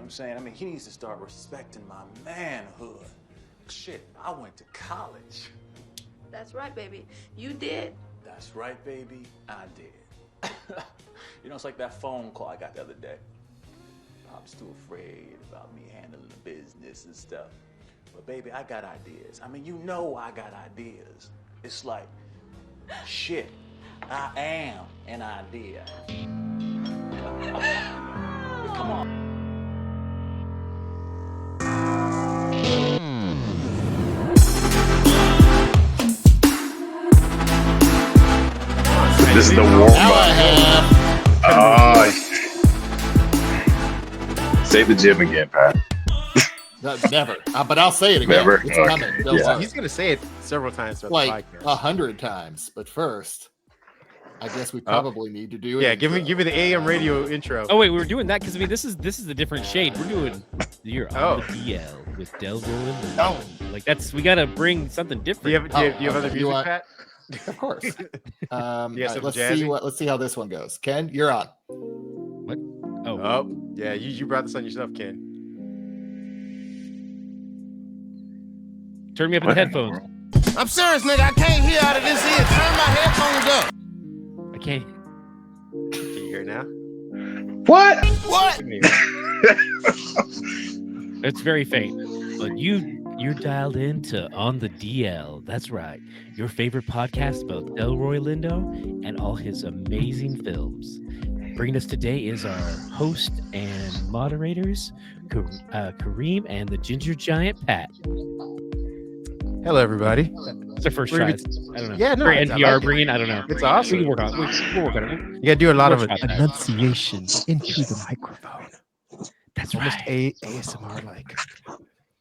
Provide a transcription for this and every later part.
I'm saying? I mean, he needs to start respecting my manhood. Shit, I went to college. That's right, baby. You did. That's right, baby. I did. You know, it's like that phone call I got the other day. Pop's too afraid about me handling the business and stuff. But baby, I got ideas. I mean, you know I got ideas. It's like, shit, I am an idea. Come on. This is the warm up. Say the gym again, Pat. Never. But I'll say it again. Never? It's Okay. coming. Don't Yeah. worry. He's going to say it several times throughout Like the podcast. 100 times. But first, I guess we probably need to do it. Yeah, give me the AM radio intro. Oh wait, we were doing that because I mean this is the different shade. We're doing you're on the DL with Delroy Lindo. Oh. Like we gotta bring something different. Do you have other music, Pat? Of course. some Let's jazzy? see how this one goes. Ken, you're on. What? Oh, Oh, yeah, you brought this on yourself, Ken. turn me up in the headphones. I'm serious, nigga. I can't hear out of this ear. Turn my headphones up. I can't. Can you hear it now? What? What? It's very faint. But you're dialed into On the DL. That's right. Your favorite podcast about Delroy Lindo and all his amazing films. Bringing us today is our host and moderators, Kareem and the Ginger Giant Pat. Hello, everybody. It's our first We're try. gonna I don't know. Yeah, no, Very I NPR like it. bringing. I don't know. It's awesome. We can work on it. We'll work on it. You gotta do a lot of Workshop that. enunciation into the microphone. That's Almost right. ASMR like.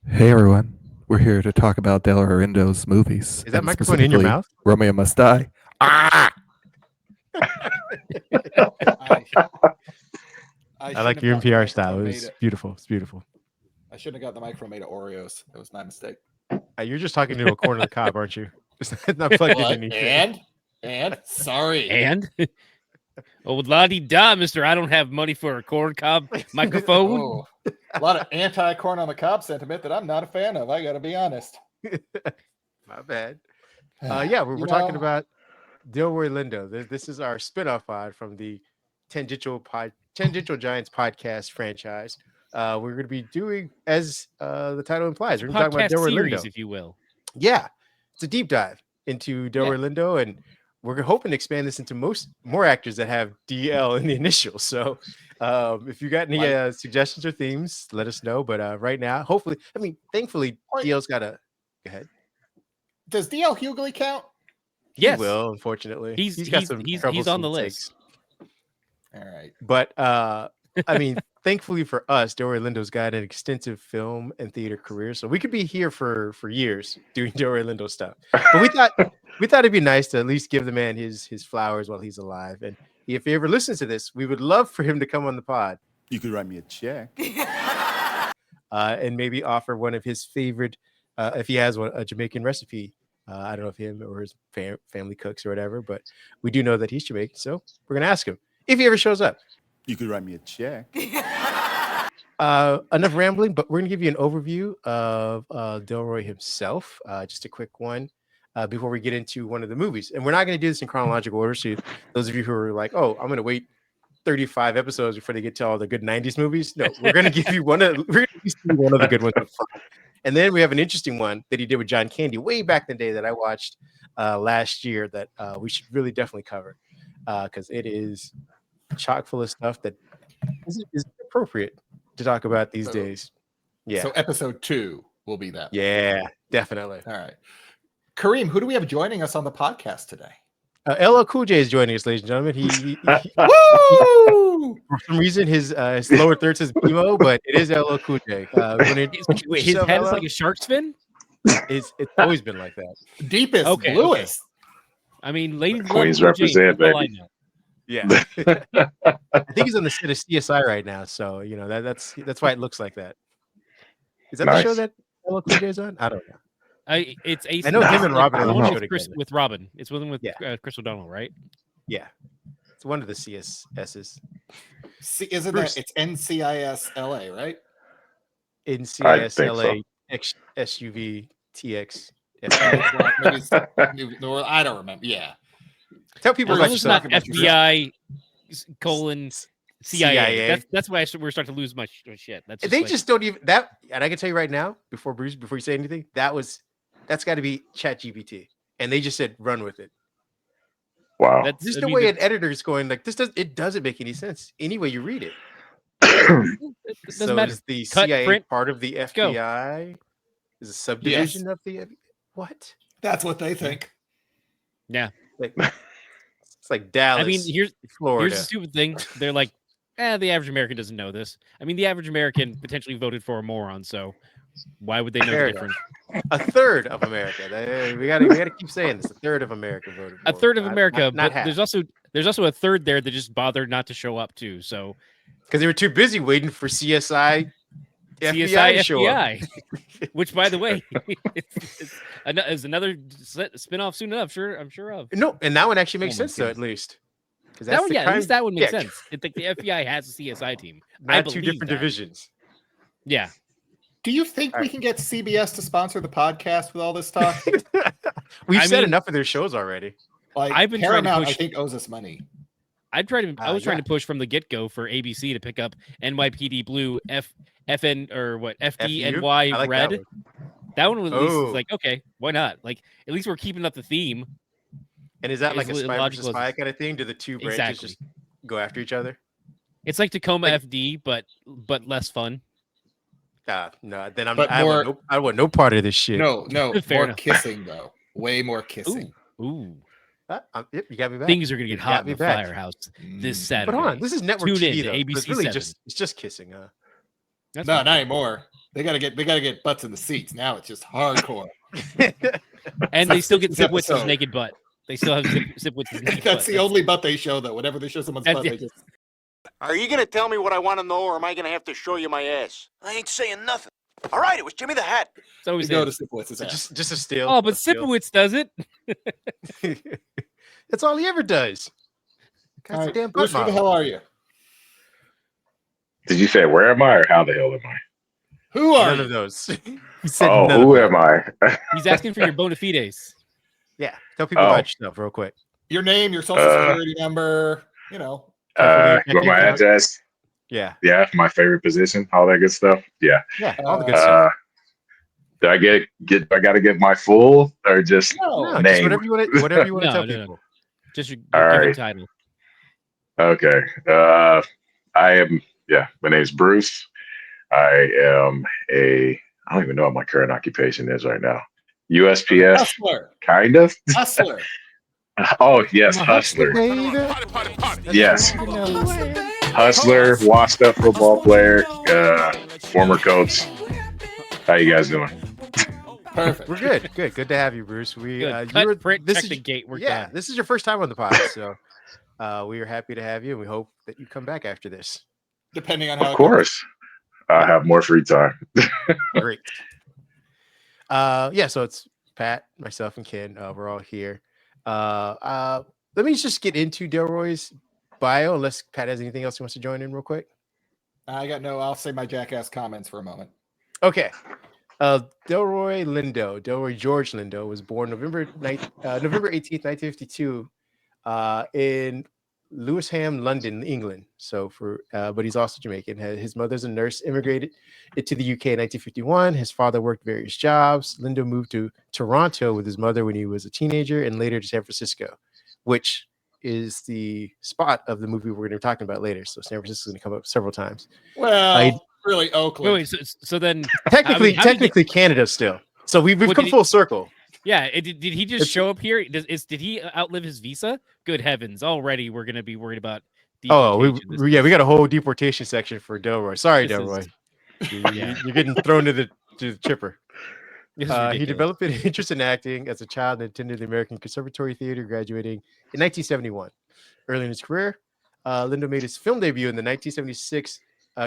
Hey everyone, we're here to talk about Delroy Lindo's movies. Is that and microphone in your specifically mouth? Romeo Must Die. I I like your NPR style. It's beautiful. It's beautiful. I shouldn't have got the microphone made of Oreos. That was my mistake. You're just talking to a corner of the cob, aren't you? It's not plugged in What? anything. And sorry. And oh, la-di-da, mister. I don't have money for a corn cob microphone. Oh, a lot of anti-corn on the cob sentiment that I'm not a fan of. I got to be honest. My bad. Yeah, we're talking about Delroy Lindo. This is our spin-off pod from the Tangential Giants podcast franchise. We're going to be doing, as the title implies, we're going to talk about Podcast Delroy series, Lindo. if you will. Yeah, it's a deep dive into Delroy Lindo, and we're hoping to expand this into more actors that have DL in the initials. So if you got any suggestions or themes, let us know. But right now, thankfully, DL's got a... Go ahead. Does DL Hughley count? Yes. He will, unfortunately. He's got some on troublesome the takes. list. All right. But thankfully for us, Delroy Lindo's got an extensive film and theater career, so we could be here for years doing Delroy Lindo stuff. But we thought it'd be nice to at least give the man his flowers while he's alive. And if he ever listens to this, we would love for him to come on the pod. You could write me a check. And maybe offer one of his favorite, if he has one, a Jamaican recipe. I don't know if him or his family cooks or whatever, but we do know that he's Jamaican, so we're gonna ask him if he ever shows up. You could write me a check. Enough rambling, but we're gonna give you an overview of Delroy himself. Just a quick one before we get into one of the movies, and we're not gonna do this in chronological order. So those of you who are like, "Oh, I'm gonna wait 35 episodes before they get to all the good '90s movies," no, we're gonna give you one of the good ones up front. And then we have an interesting one that he did with John Candy way back in the day that I watched last year that we should really definitely cover because it is chock full of stuff that is appropriate to talk about these days. Yeah. So episode 2 will be that. Yeah, definitely. All right. Kareem, who do we have joining us on the podcast today? LL Cool J is joining us, ladies and gentlemen. He Woo! for some reason his lower third says BMO, but it is LL Cool J. Wait, his head is like a shark's fin? It's always been like that. Deepest, Okay, bluest. I mean, ladies and Queens gentlemen, represent, that's all I baby. know. Yeah. I think he's on the set of CSI right now, so that's why it looks like that. Is that Nice. the show that LL Cool J is on? I don't know. It's Ace. I know him and Robin are the on one the show with, Chris, together. with Robin. It's with him with Yeah. Chris O'Donnell, right? Yeah. It's one of the CSSs. See, isn't Bruce. that it's NCISLA, right? I think so. NCISLA SUV TX. No, I don't remember. Yeah. Tell people As about long as it's yourself. not FBI colon CIA. CIA. That's why we're starting to lose my shit. That's They just don't even that. And I can tell you right now, before you say anything, that's got to be ChatGPT, and they just said run with it. Wow. That's There's no way an editor is going like this. It doesn't make any sense any way you read it. It doesn't So matter. is the Cut, CIA print, part of the go. FBI? Is a subdivision of the what? That's what they think. Yeah. It's like Dallas. I mean, Florida. here's the stupid thing. They're like, the average American doesn't know this. I mean, the average American potentially voted for a moron, so why would they know the difference? A third of America. We gotta keep saying this. A third of America voted for A third of America, not but half. there's also a third there that just bothered not to show up too. So because they were too busy waiting for CSI FBI to show up. Which, by the way, is another spinoff soon enough. I'm sure of. No, and that one actually makes sense though, at least. That one, at least that one makes sense. I think the FBI has a CSI team. Not two different divisions. Yeah. Do you think we can get CBS to sponsor the podcast with all this talk? We've said enough of their shows already. Like, I've been Paramount, trying to push. I think owes us money. I was trying to push from the get-go for ABC to pick up NYPD Blue, FN or what FDNY like Red. That one was at least like, okay, why not? Like, at least we're keeping up the theme. And is that like a spy versus spy kind of thing? Do the two branches just go after each other? It's like Tacoma FD, but less fun. No, then I want no part of this shit. No, more kissing though. Way more kissing. Ooh. Yep, you got me back. Things are gonna get hot in the firehouse this Saturday. But hold on, this is network TV though. ABC It's really 7. it's just kissing. No, not anymore. They gotta get butts in the seats. Now it's just hardcore. And they still get Zipwitz's naked butt. They still have Zipwitz's naked butt. That's the only butt they show though. Whenever they show someone's butt, they just. Are you going to tell me what I want to know, or am I going to have to show you my ass? I ain't saying nothing. All right, it was Jimmy the Hat. It's always go to Sipwitz's ass. Just a steal. Oh, but Sipowitz does it. That's all he ever does. All right, Bruce, who the hell are you? Did you say where am I or how the hell am I? Who are none you? of those? Who am I? He's asking for your bona fides. Yeah, tell people about yourself real quick. Your name, your social security number, you know. My address. Yeah, my favorite position, all that good stuff. Yeah, all the good stuff. Do I gotta get my full or just no, name? Just whatever you want to tell people. Just your given title. Okay. I am. Yeah, my name is Bruce. I am I don't even know what my current occupation is right now. USPS. Hustler. Kind of. Hustler. Oh yes, hustler. Yes. Hustler, washed up football player, former coach. How you guys doing? Perfect. We're good. Good to have you, Bruce. We check the gate. We're done. This is your first time on the pod, so we are happy to have you, and we hope that you come back after this. Depending on how. Of course, I have more free time. Great. So it's Pat, myself, and Ken. We're all here. Let me just get into Delroy's bio, unless Pat has anything else he wants to join in real quick. I'll say my jackass comments for a moment. Okay. Delroy Lindo, Delroy George Lindo, was born November 18th, 1952, in Lewisham, London, England. So but he's also Jamaican. His mother's a nurse, immigrated to the UK in 1951. His father worked various jobs. Lindo moved to Toronto with his mother when he was a teenager, and later to San Francisco, which is the spot of the movie we're going to be talking about later. So San Francisco is going to come up several times. Well, really Oakland. Wait, so then technically Canada still. So we've come full circle. Yeah, did he just show up here? Did he outlive his visa? Good heavens! Already we're going to be worried about. We got a whole deportation section for Delroy. Sorry, Delroy. You're getting thrown to the chipper. He developed an interest in acting as a child and attended the American Conservatory Theater, graduating in 1971. Early in his career, Lindo made his film debut in the 1976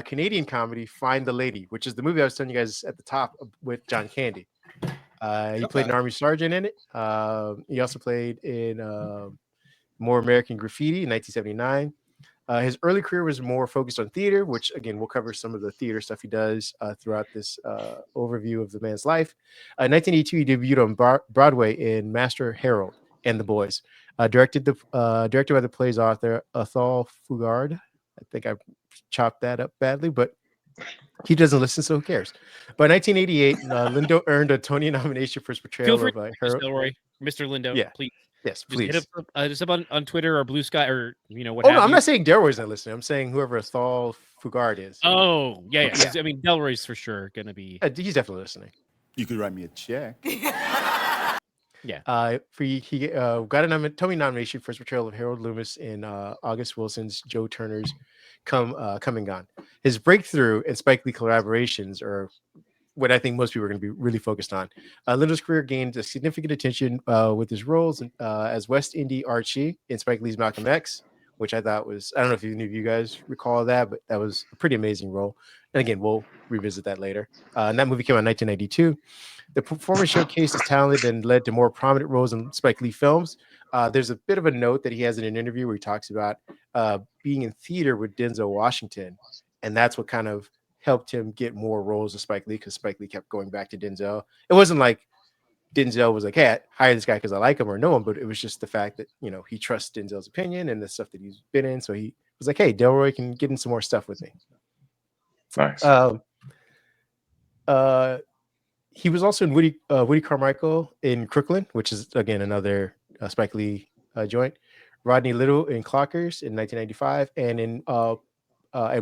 Canadian comedy Find the Lady, which is the movie I was telling you guys at the top with John Candy. He played an army sergeant in it. He also played in More American Graffiti in 1979. His early career was more focused on theater, which again we'll cover some of the theater stuff he does throughout this overview of the man's life. In 1982, he debuted on Broadway in Master Harold and the Boys, directed by the play's author Athol Fugard. I think I chopped that up badly, but he doesn't listen, so who cares? By 1988, Lindo earned a Tony nomination for his Feel portrayal free, of Mr. Delroy, Mr. Lindo, Yeah. please. Yes, Just hit please. up just up on Twitter or Blue Sky or what Oh have no, I'm you. not saying Delroy's not listening. I'm saying whoever Athol Fugard is. Oh yeah. I mean, Delroy's for sure gonna be. He's definitely listening. You could write me a check. Yeah. He got a Tony nomination for his portrayal of Harold Loomis in August Wilson's Joe Turner's Come and Gone. His breakthrough and Spike Lee collaborations are what I think most people are going to be really focused on. Lindo's career gained a significant attention with his roles as West Indy Archie in Spike Lee's Malcolm X, which I thought was, I don't know if any of you guys recall that, but that was a pretty amazing role. And again, we'll revisit that later. And that movie came out in 1992. The performance showcased his talent and led to more prominent roles in Spike Lee films. There's a bit of a note that he has in an interview where he talks about being in theater with Denzel Washington. And that's what kind of helped him get more roles of Spike Lee, because Spike Lee kept going back to Denzel. It wasn't like Denzel was like, hey, I hire this guy because I like him or know him, but it was just the fact that, he trusts Denzel's opinion and the stuff that he's been in. So he was like, hey, Delroy can get in some more stuff with me. Nice. He was also in Woody Carmichael in Crooklyn, which is, again, another Spike Lee joint. Rodney Little in Clockers in 1995, and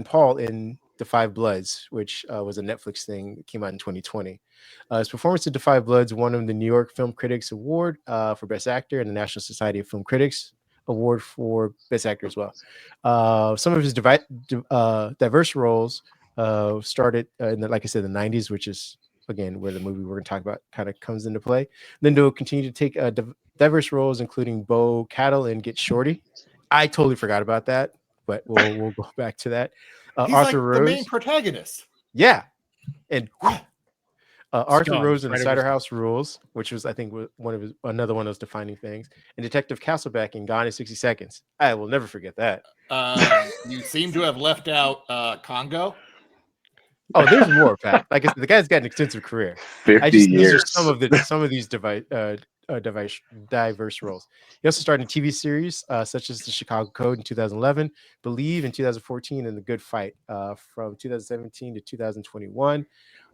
Paul in The Five Bloods, which was a Netflix thing that came out in 2020. His performance in The Five Bloods won him the New York Film Critics Award for Best Actor and the National Society of Film Critics Award for Best Actor as well. Some of his diverse roles started in like I said, the 90s, which is, again, where the movie we're going to talk about kind of comes into play. Lindo continued to take diverse roles, including Bo Cattle and Get Shorty. I totally forgot about that, but we'll go back to that. He's Arthur like the Rose, main protagonist. yeah, and Arthur Scum, Rose in right over Cider scum. House Rules, which was, I think, another one of those defining things, and Detective Castlebeck in Gone in 60 Seconds. I will never forget that. You seem to have left out Congo. Oh, there's more, Pat. Like I said, the guy's got an extensive career. 50 These years. are some of these diverse roles. He also starred in TV series such as The Chicago Code in 2011, Believe in 2014, and The Good Fight from 2017 to 2021.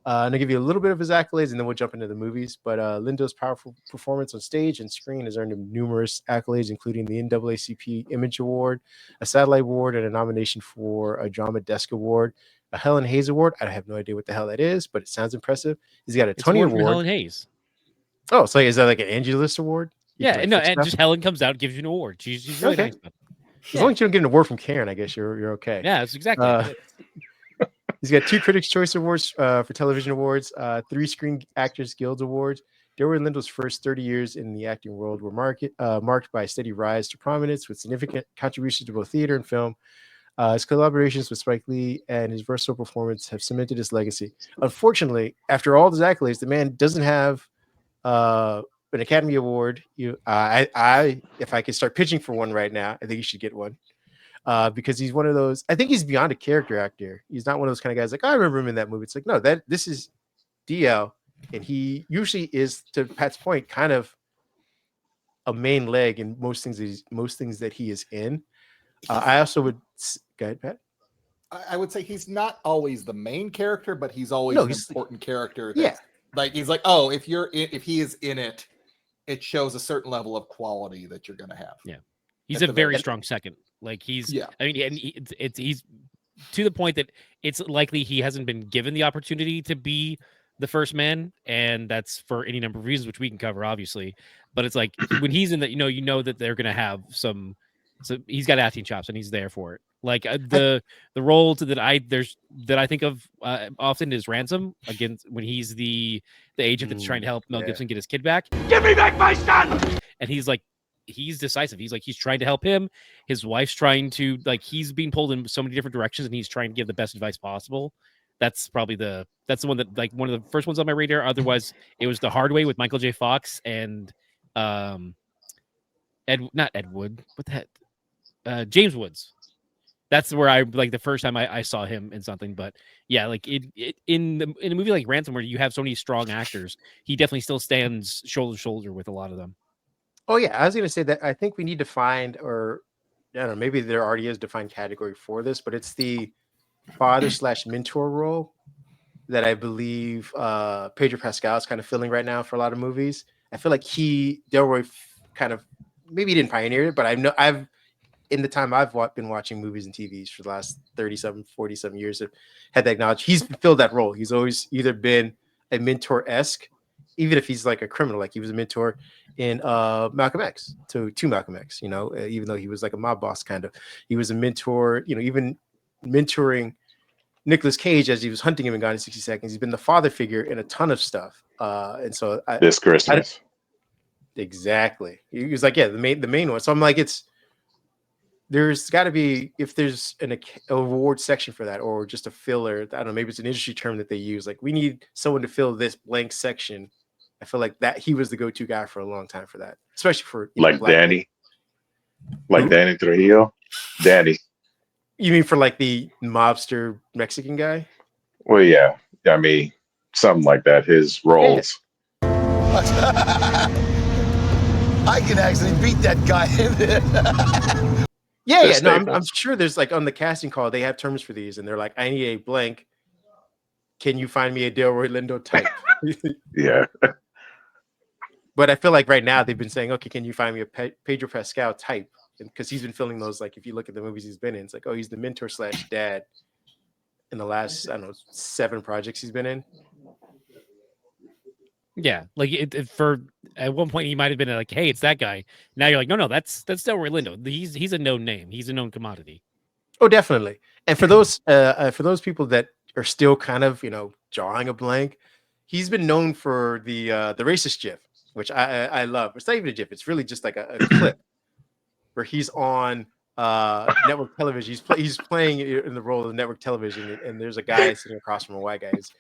And I'll give you a little bit of his accolades, and then we'll jump into the movies. But Lindo's powerful performance on stage and screen has earned him numerous accolades, including the NAACP Image Award, a Satellite Award, and a nomination for a Drama Desk Award, a Helen Hayes Award. I have no idea what the hell that is, but it sounds impressive. He's got a Tony Award from Award. Helen Hayes. Oh, so is that like an Angie List Award? You Yeah, can, like, no, fix and stuff? just Helen comes out, gives you an award. She's really Okay. nice. About it. As long as you don't get an award from Karen, I guess you're okay. Yeah, that's exactly. it. He's got 2 Critics' Choice Awards for television awards, 3 Screen Actors Guild Awards. Delroy Lindo's first 30 years in the acting world were marked by a steady rise to prominence with significant contributions to both theater and film. His collaborations with Spike Lee and his versatile performance have cemented his legacy. Unfortunately, after all his accolades, the man doesn't have an Academy Award. If I could start pitching for one right now, I think he should get one. Because he's one of those, I think he's beyond a character actor. He's not one of those kind of guys like, oh, I remember him in that movie. It's like, no, this is DL. And he usually is, to Pat's point, kind of a main leg in most things that he is in. I also would go ahead, Pat. I would say he's not always the main character, but he's always an important character. Yeah. Like he's like, oh, if he is in it, it shows a certain level of quality that you're going to have. Yeah. He's a very strong second. Like he's, I mean, and he's to the point that it's likely he hasn't been given the opportunity to be the first man, and that's for any number of reasons, which we can cover, obviously. But it's like when he's in that, you know that they're going to have some. So he's got acting chops, and he's there for it. Like the role that I think of often is Ransom, against when he's the agent that's trying to help Mel Gibson get his kid back. Give me back my son! And he's decisive. He's trying to help him. His wife's trying to, like, he's being pulled in so many different directions, and he's trying to give the best advice possible. That's probably the one that, like, one of the first ones on my radar. Otherwise, it was The Hard Way with Michael J. Fox and not Ed Wood. What the heck? James Woods. That's where I like the first time I saw him in something. But yeah, like in a movie like Ransom, where you have so many strong actors, he definitely still stands shoulder to shoulder with a lot of them. Oh yeah, I was gonna say that I think we need to find, or I don't know, maybe there already is a defined category for this, but it's the father slash mentor role that I believe Pedro Pascal is kind of filling right now for a lot of movies. I feel like Delroy kind of, maybe he didn't pioneer it, but I've in the time I've been watching movies and TVs for the last 37, 47 years, have had that knowledge. He's filled that role. He's always either been a mentor-esque, even if he's like a criminal, like he was a mentor in Malcolm X to Malcolm X, even though he was like a mob boss kind of. He was a mentor, even mentoring Nicolas Cage as he was hunting him in Gone in 60 Seconds. He's been the father figure in a ton of stuff. And so This Christmas. Exactly. He was like, yeah, the main one. So I'm like, there's got to be, if there's a award section for that, or just a filler, I don't know, maybe it's an industry term that they use. Like, we need someone to fill this blank section. I feel like that he was the go-to guy for a long time for that, especially for like Black Danny, men. like Danny Trujillo, Danny. You mean for like the mobster Mexican guy? Well, yeah, I mean, something like that. His roles. Yeah. I can actually beat that guy. Yeah. No, I'm sure there's like on the casting call, they have terms for these, and they're like, I need a blank. Can you find me a Delroy Lindo type? Yeah. But I feel like right now they've been saying, okay, can you find me a Pedro Pascal type? Because he's been filling those, like, if you look at the movies he's been in, it's like, oh, he's the mentor / dad in the last, I don't know, 7 projects he's been in. Yeah, like for at one point he might have been like, "Hey, it's that guy." Now you're like, "No, that's Delroy Lindo. He's a known name. He's a known commodity." Oh, definitely. And for those people that are still kind of drawing a blank, he's been known for the racist GIF, which I love. It's not even a GIF. It's really just like a clip where he's on network television. He's playing in the role of network television, and there's a guy sitting across from a white guy who's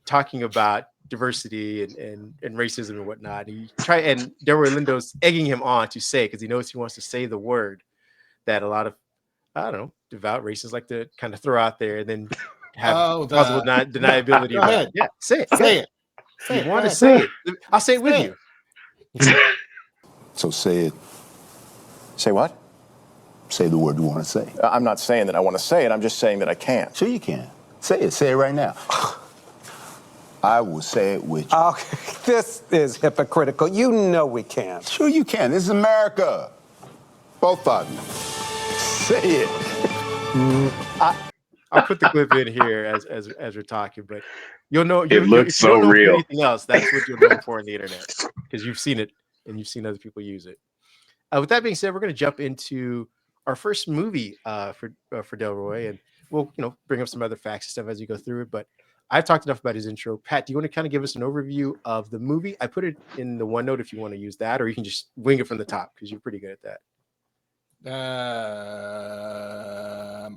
talking about diversity and racism and whatnot. And Delroy Lindo's egging him on to say, because he knows he wants to say the word that a lot of, I don't know, devout racists like to kind of throw out there and then have plausible deniability. Go ahead. Yeah, say it. Say it. You want to say it? I'll say it with you. So say it. Say what? Say the word you want to say. I'm not saying that I want to say it. I'm just saying that I can't. Sure you can. Say it. Say it right now. I will say it with you. Okay, this is hypocritical. You know we can't. Sure you can. This is America. Both of you. Say it. I'll put the clip in here as we're talking, but you'll know. It looks so real. Anything else? That's what you'll know for on the internet, because you've seen it and you've seen other people use it. With that being said, we're going to jump into our first movie for Delroy, and we'll bring up some other facts and stuff as you go through it. But I've talked enough about his intro. Pat, do you want to kind of give us an overview of the movie? I put it in the OneNote if you want to use that, or you can just wing it from the top because you're pretty good at that.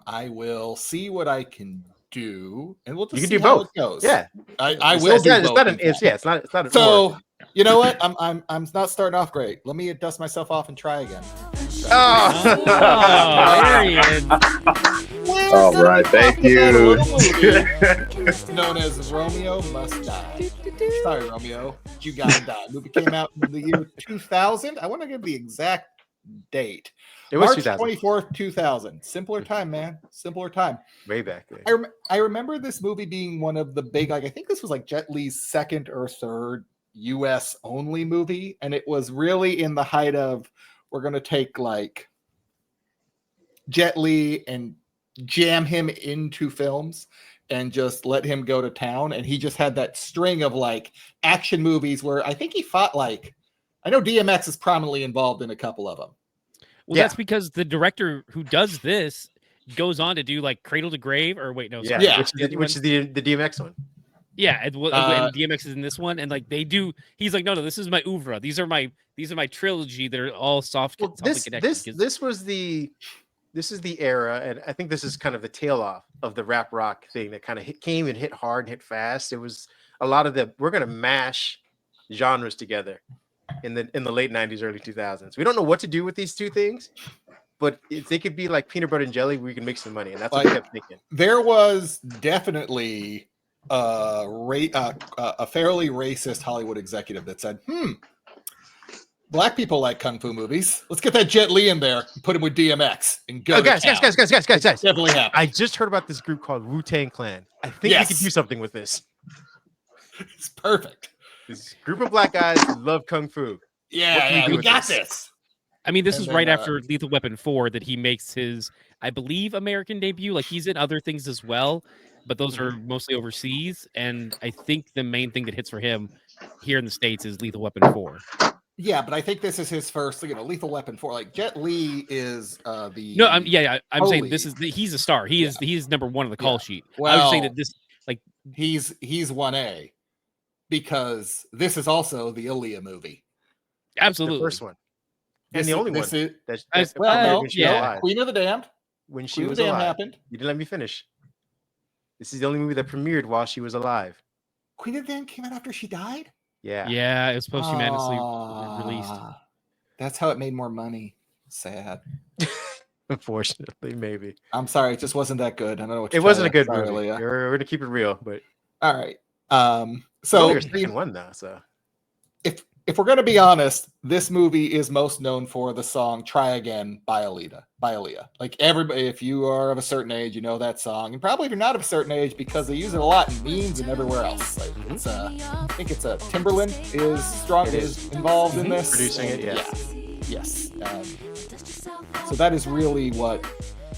I will see what I can do, and we'll just you can see do how both. it goes. Yeah, I will. It's not. So you know what? I'm not starting off great. Let me dust myself off and try again. Oh, there he is. All right, thank you. Known as Romeo Must Die. Sorry, Romeo, you gotta die. The movie came out in the year 2000. I want to give the exact date. It was March 2000. 24th, 2000. Simpler time, man. Simpler time. Way back then. I remember this movie being one of the big, I think this was like Jet Li's second or third US only movie. And it was really in the height of, we're going to take like Jet Li and jam him into films and just let him go to town. And he just had that string of like action movies where I think he fought like, I know DMX is prominently involved in a couple of them. Well, that's because the director who does this goes on to do like Cradle to Grave, or wait, no, sorry, which is the DMX one. Yeah, and DMX is in this one, and like they do. He's like, no, this is my oeuvre. These are my trilogy that are all soft. Well, this is the era, and I think this is kind of the tail off of the rap rock thing that kind of came and hit hard and hit fast. It was a lot of we're gonna mash genres together in the late 90s, early 2000s. We don't know what to do with these two things, but if they could be like peanut butter and jelly, we can make some money, and that's what I kept thinking. There was definitely a fairly racist Hollywood executive that said, black people like kung fu movies. Let's get that Jet Li in there and put him with DMX and go. Guys. Definitely happened. I just heard about this group called Wu-Tang Clan. I think we could do something with this. It's perfect. This group of black guys who love kung fu. Yeah, we got this. I mean, this is right after Lethal Weapon 4 that he makes his, I believe, American debut. Like, he's in other things as well, but those are mostly overseas. And I think the main thing that hits for him here in the States is Lethal Weapon 4. Yeah, but I think this is his first, Lethal Weapon 4. Like, Jet Li is the... No, I'm saying he's a star. He is number one on the call sheet. Well, I was saying that this, like... He's 1A because this is also the Aaliyah movie. Absolutely. The first one. And the only one. Queen of the Damned. When she was alive. Happened. You didn't let me finish. This is the only movie that premiered while she was alive. Queen of the Damned came out after she died? Yeah. Yeah, it was posthumously released. That's how it made more money. Sad. Unfortunately, maybe. I'm sorry, it just wasn't that good. I don't know what it wasn't a good movie. We're gonna keep it real, but all right. So your second one now. So if we're gonna be honest, this movie is most known for the song "Try Again" by Aaliyah. Like everybody, if you are of a certain age, you know that song, and probably if you're not of a certain age, because they use it a lot in memes and everywhere else. Like it's I think it's Timberland is involved in this, producing it. Yeah. Yes. So that is really what,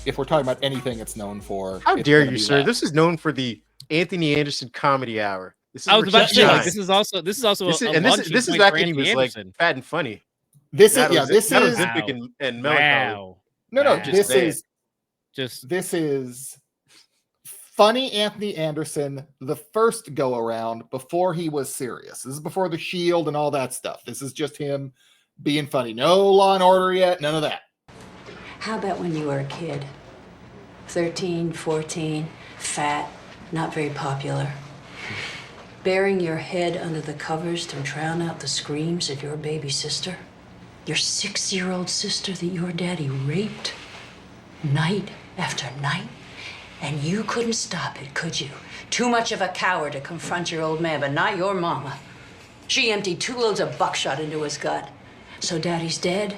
if we're talking about anything, it's known for. How dare you, sir? This is known for the Anthony Anderson Comedy Hour. I was about to say, like, this is also this is back when he was like fat and funny. This is Ozempic and melancholy. Wow. No, this is funny Anthony Anderson the first go around before he was serious. This is before The Shield and all that stuff. This is just him being funny. No Law and Order yet, none of that. How about when you were a kid? 13, 14, fat, not very popular. Burying your head under the covers to drown out the screams of your baby sister? Your 6-year-old sister that your daddy raped night after night? And you couldn't stop it, could you? Too much of a coward to confront your old man, but not your mama. She emptied 2 loads of buckshot into his gut. So daddy's dead,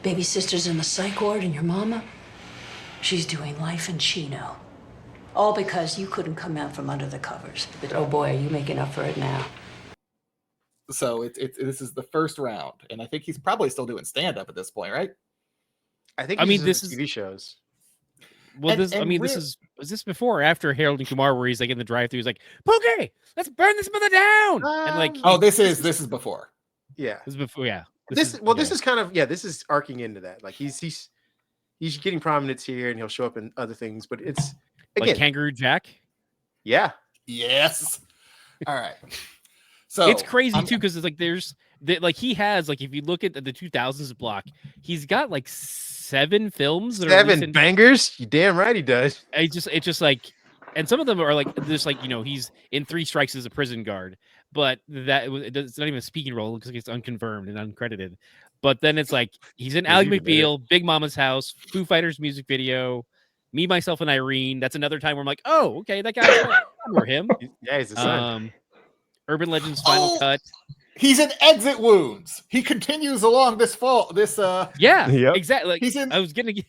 baby sister's in the psych ward, and your mama, she's doing life in Chino. All because you couldn't come out from under the covers. But oh boy, are you making up for it now. So this is the first round, and I think he's probably still doing stand-up at this point, right? This is TV shows. Well, was this before or after Harold and Kumar, where he's like in the drive-thru, he's like, "Pookie, let's burn this mother down," and like, this is before. Yeah, this is before. Yeah, this is kind of this is arcing into that. Like he's getting prominence here, and he'll show up in other things, but it's. Again, like Kangaroo Jack? Yeah. Yes. All right. So it's crazy too, because it's like he has, like, if you look at the 2000s block, he's got like 7 films that 7 bangers. You damn right he does. It's just like, and some of them are like just like, he's in 3 Strikes as a prison guard, but it's not even a speaking role because it's unconfirmed and uncredited. But then it's like he's in Ally McBeal, Big Mama's House, Foo Fighters music video. Me, Myself, and Irene. That's another time where I'm like, oh, okay, that guy. I remember him. Yeah, he's the son. Urban Legends Final Cut. He's in Exit Wounds. He continues along this fall. Exactly. Like, he's in. I was getting.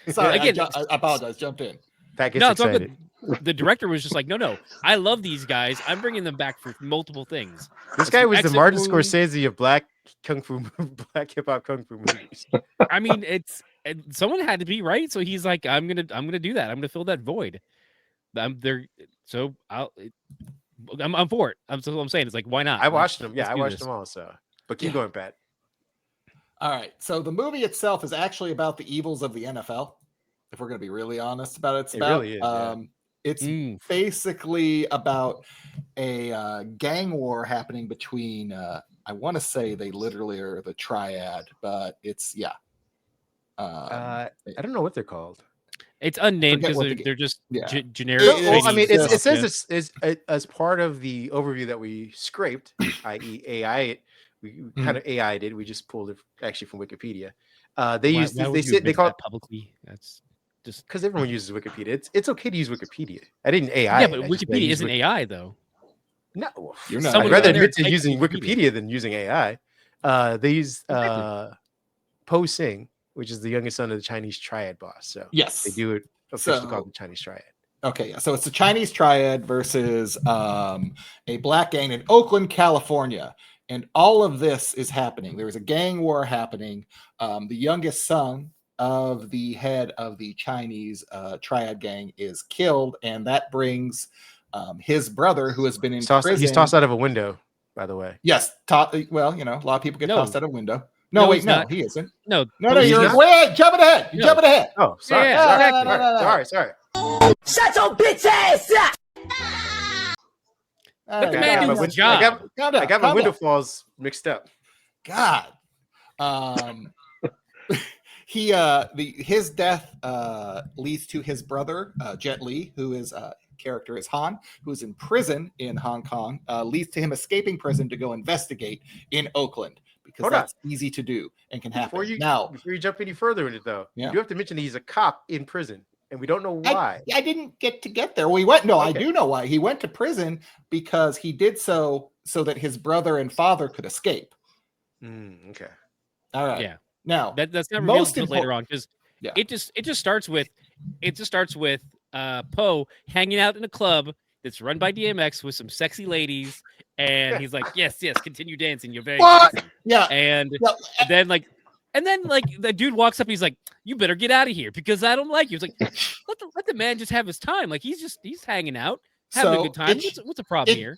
Sorry, again, I apologize. Jumped in. It's all good. The director was just like, no, I love these guys. I'm bringing them back for multiple things. This guy was the Martin Scorsese of black hip hop kung fu movies. I mean, someone had to be, right. So he's like, I'm gonna do that. I'm gonna fill that void. I'm there. So I'm for it. I'm saying it's like, why not? I watched them. Yeah, I watched them all. So, but keep going, Pat. All right. So the movie itself is actually about the evils of the NFL. If we're going to be really honest about it, it's basically about a gang war happening between. I want to say they literally are the triad, but it's I don't know what they're called. It's unnamed because they're just generic. Well, I mean, it says it's as part of the overview that we scraped, i.e., AI. We kind of AI'd it. We just pulled it actually from Wikipedia. They Why, use why they would you say admit they to call that publicly? That's just because everyone uses Wikipedia. It's okay to use Wikipedia. I didn't AI. yeah, it. but I just Wikipedia isn't AI though. No, You're not. I'd Someone rather went in there admit to and typed using Wikipedia. Wikipedia than using AI. They use Exactly. Po Sing, which is the youngest son of the Chinese triad boss. So Yes. they do it officially called So the Chinese triad. okay, yeah. So it's the Chinese triad versus a black gang in Oakland, California. And all of this is happening. There is a gang war happening. The youngest son of the head of the Chinese triad gang is killed, and that brings his brother, who has been in prison. He's tossed out of a window, by the way. Yes. Well, a lot of people get tossed out a window. No, wait, he's no, not. he isn't. No, No, he's you're not? wait, jumping ahead. You're jumping ahead. Oh, sorry. Yeah, Sorry. Shut your bitch ass up! Let the man do his job. I got my window falls mixed up. God. His death leads to his brother Jet Li, who is character is Han, who is in prison in Hong Kong, leads to him escaping prison to go investigate in Oakland because that's easy to do and can happen. Before you jump any further in it, though, you have to mention that he's a cop in prison, and we don't know why. I didn't get there. Well, he went. No, okay. I do know why. He went to prison because he did so that his brother and father could escape. Okay. All right. Yeah. Now that's not revealed until later on because it just starts with Poe hanging out in a club that's run by DMX with some sexy ladies, and he's like, yes, continue dancing. You're very sexy. Yeah. And then the dude walks up. He's like, you better get out of here because I don't like you. It's like, let the man just have his time. Like he's hanging out, having a good time. What's the problem here?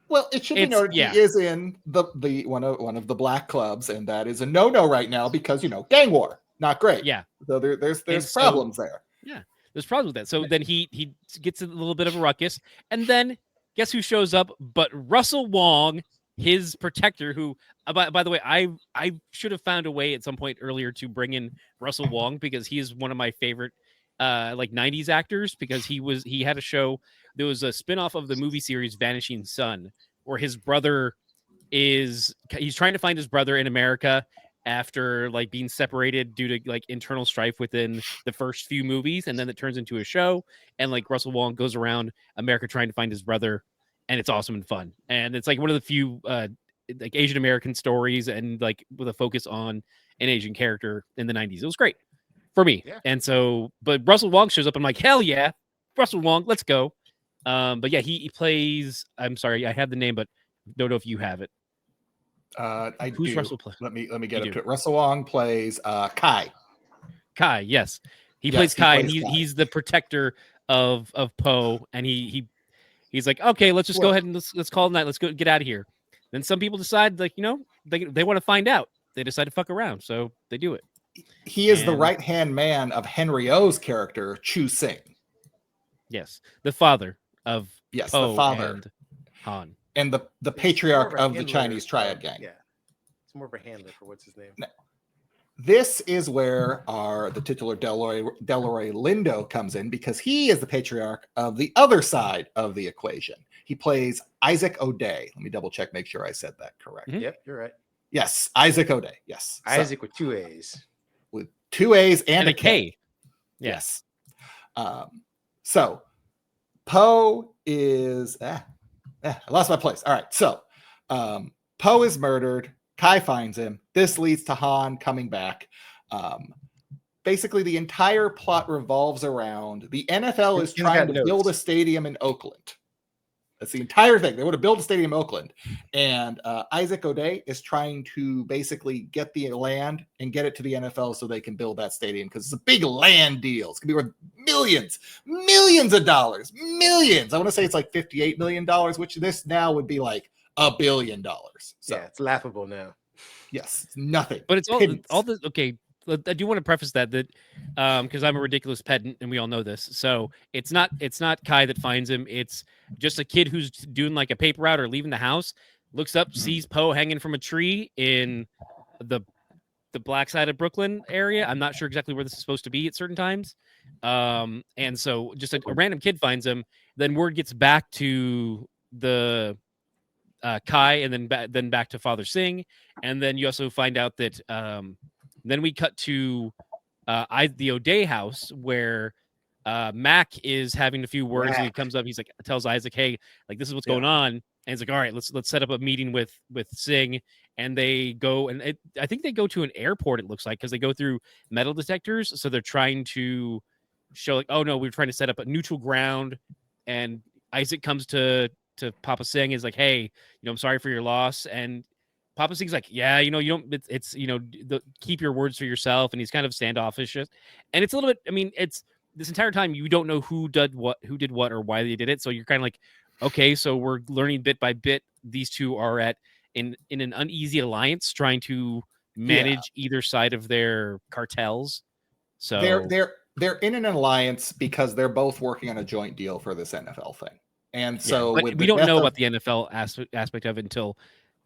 Well, it should be noted he is in the one of the black clubs, and that is a no-no right now because gang war, not great. Yeah. So there's problems there. Yeah, there's problems with that. So then he gets a little bit of a ruckus, and then guess who shows up? But Russell Wong, his protector, who by the way, I should have found a way at some point earlier to bring in Russell Wong because he is one of my favorite 90s actors because he had a show. There was a spinoff of the movie series Vanishing Son where his brother he's trying to find his brother in America after being separated due to internal strife within the first few movies, and then it turns into a show, and Russell Wong goes around America trying to find his brother, and it's awesome and fun, and it's one of the few Asian American stories and with a focus on an Asian character in the 90s. It was great for me. Yeah. And so, but Russell Wong shows up. I'm like, hell yeah, Russell Wong, let's go. But yeah, he plays. I'm sorry, I have the name, but don't know if you have it. Who's do. Russell play? Let me get up to it. Russell Wong plays Kai. Kai, yes, he plays Kai, and he's the protector of Poe, and he's like, okay, let's just go ahead and let's call it night. Let's go get out of here. Then some people decide they want to find out. They decide to fuck around, so they do it. He is the right-hand man of Henry O's character, Chu Sing. Yes, the father of the father and Han, and the patriarch of the Chinese triad gang. Yeah, it's more of a handler for what's his name. Now, this is where the titular Delroy Lindo comes in because he is the patriarch of the other side of the equation. He plays Isaak O'Day. Let me double check, make sure I said that correct. Mm-hmm. Yep, you're right. Yes, Isaak O'Day. Yes, Isaac with 2 A's. With 2 A's and a K. Yes. So Poe is I lost my place. All right. So Poe is murdered. Kai finds him. This leads to Han coming back. Basically, the entire plot revolves around the NFL is trying to build a stadium in Oakland. That's the entire thing. They want to build a stadium in Oakland. And Isaak O'Day is trying to basically get the land and get it to the NFL so they can build that stadium because it's a big land deal. It's going to be worth millions of dollars. Millions. I want to say it's $58 million, which this now would be $1 billion. So yeah, it's laughable now. Yes, it's nothing. But it's all the okay. I do want to preface that because I'm a ridiculous pedant and we all know this. So it's not Kai that finds him. It's just a kid who's doing a paper route or leaving the house, looks up, sees Poe hanging from a tree in the black side of Brooklyn area. I'm not sure exactly where this is supposed to be at certain times. And so just a random kid finds him. Then word gets back to the Kai and then back to Father Singh. And then you also find out that Then we cut to the O'Day house where Mac is having a few words. And he comes up. He's like, tells Isaac, "Hey, like this is what's going on." And he's like, "All right, let's set up a meeting with Singh." And they go, and I think they go to an airport. It looks like because they go through metal detectors. So they're trying to show like, "Oh no, we're trying to set up a neutral ground." And Isaac comes to Papa Singh, is like, "Hey, I'm sorry for your loss." And Papa Singh's like, "Yeah, you don't. It's keep your words for yourself." And he's kind of standoffish, and it's a little bit. I mean, it's this entire time you don't know who did what, or why they did it. So you're kind of like, okay, so we're learning bit by bit. These two are in an uneasy alliance, trying to manage either side of their cartels. So they're in an alliance because they're both working on a joint deal for this NFL thing. And so but we don't know about the NFL aspect of it until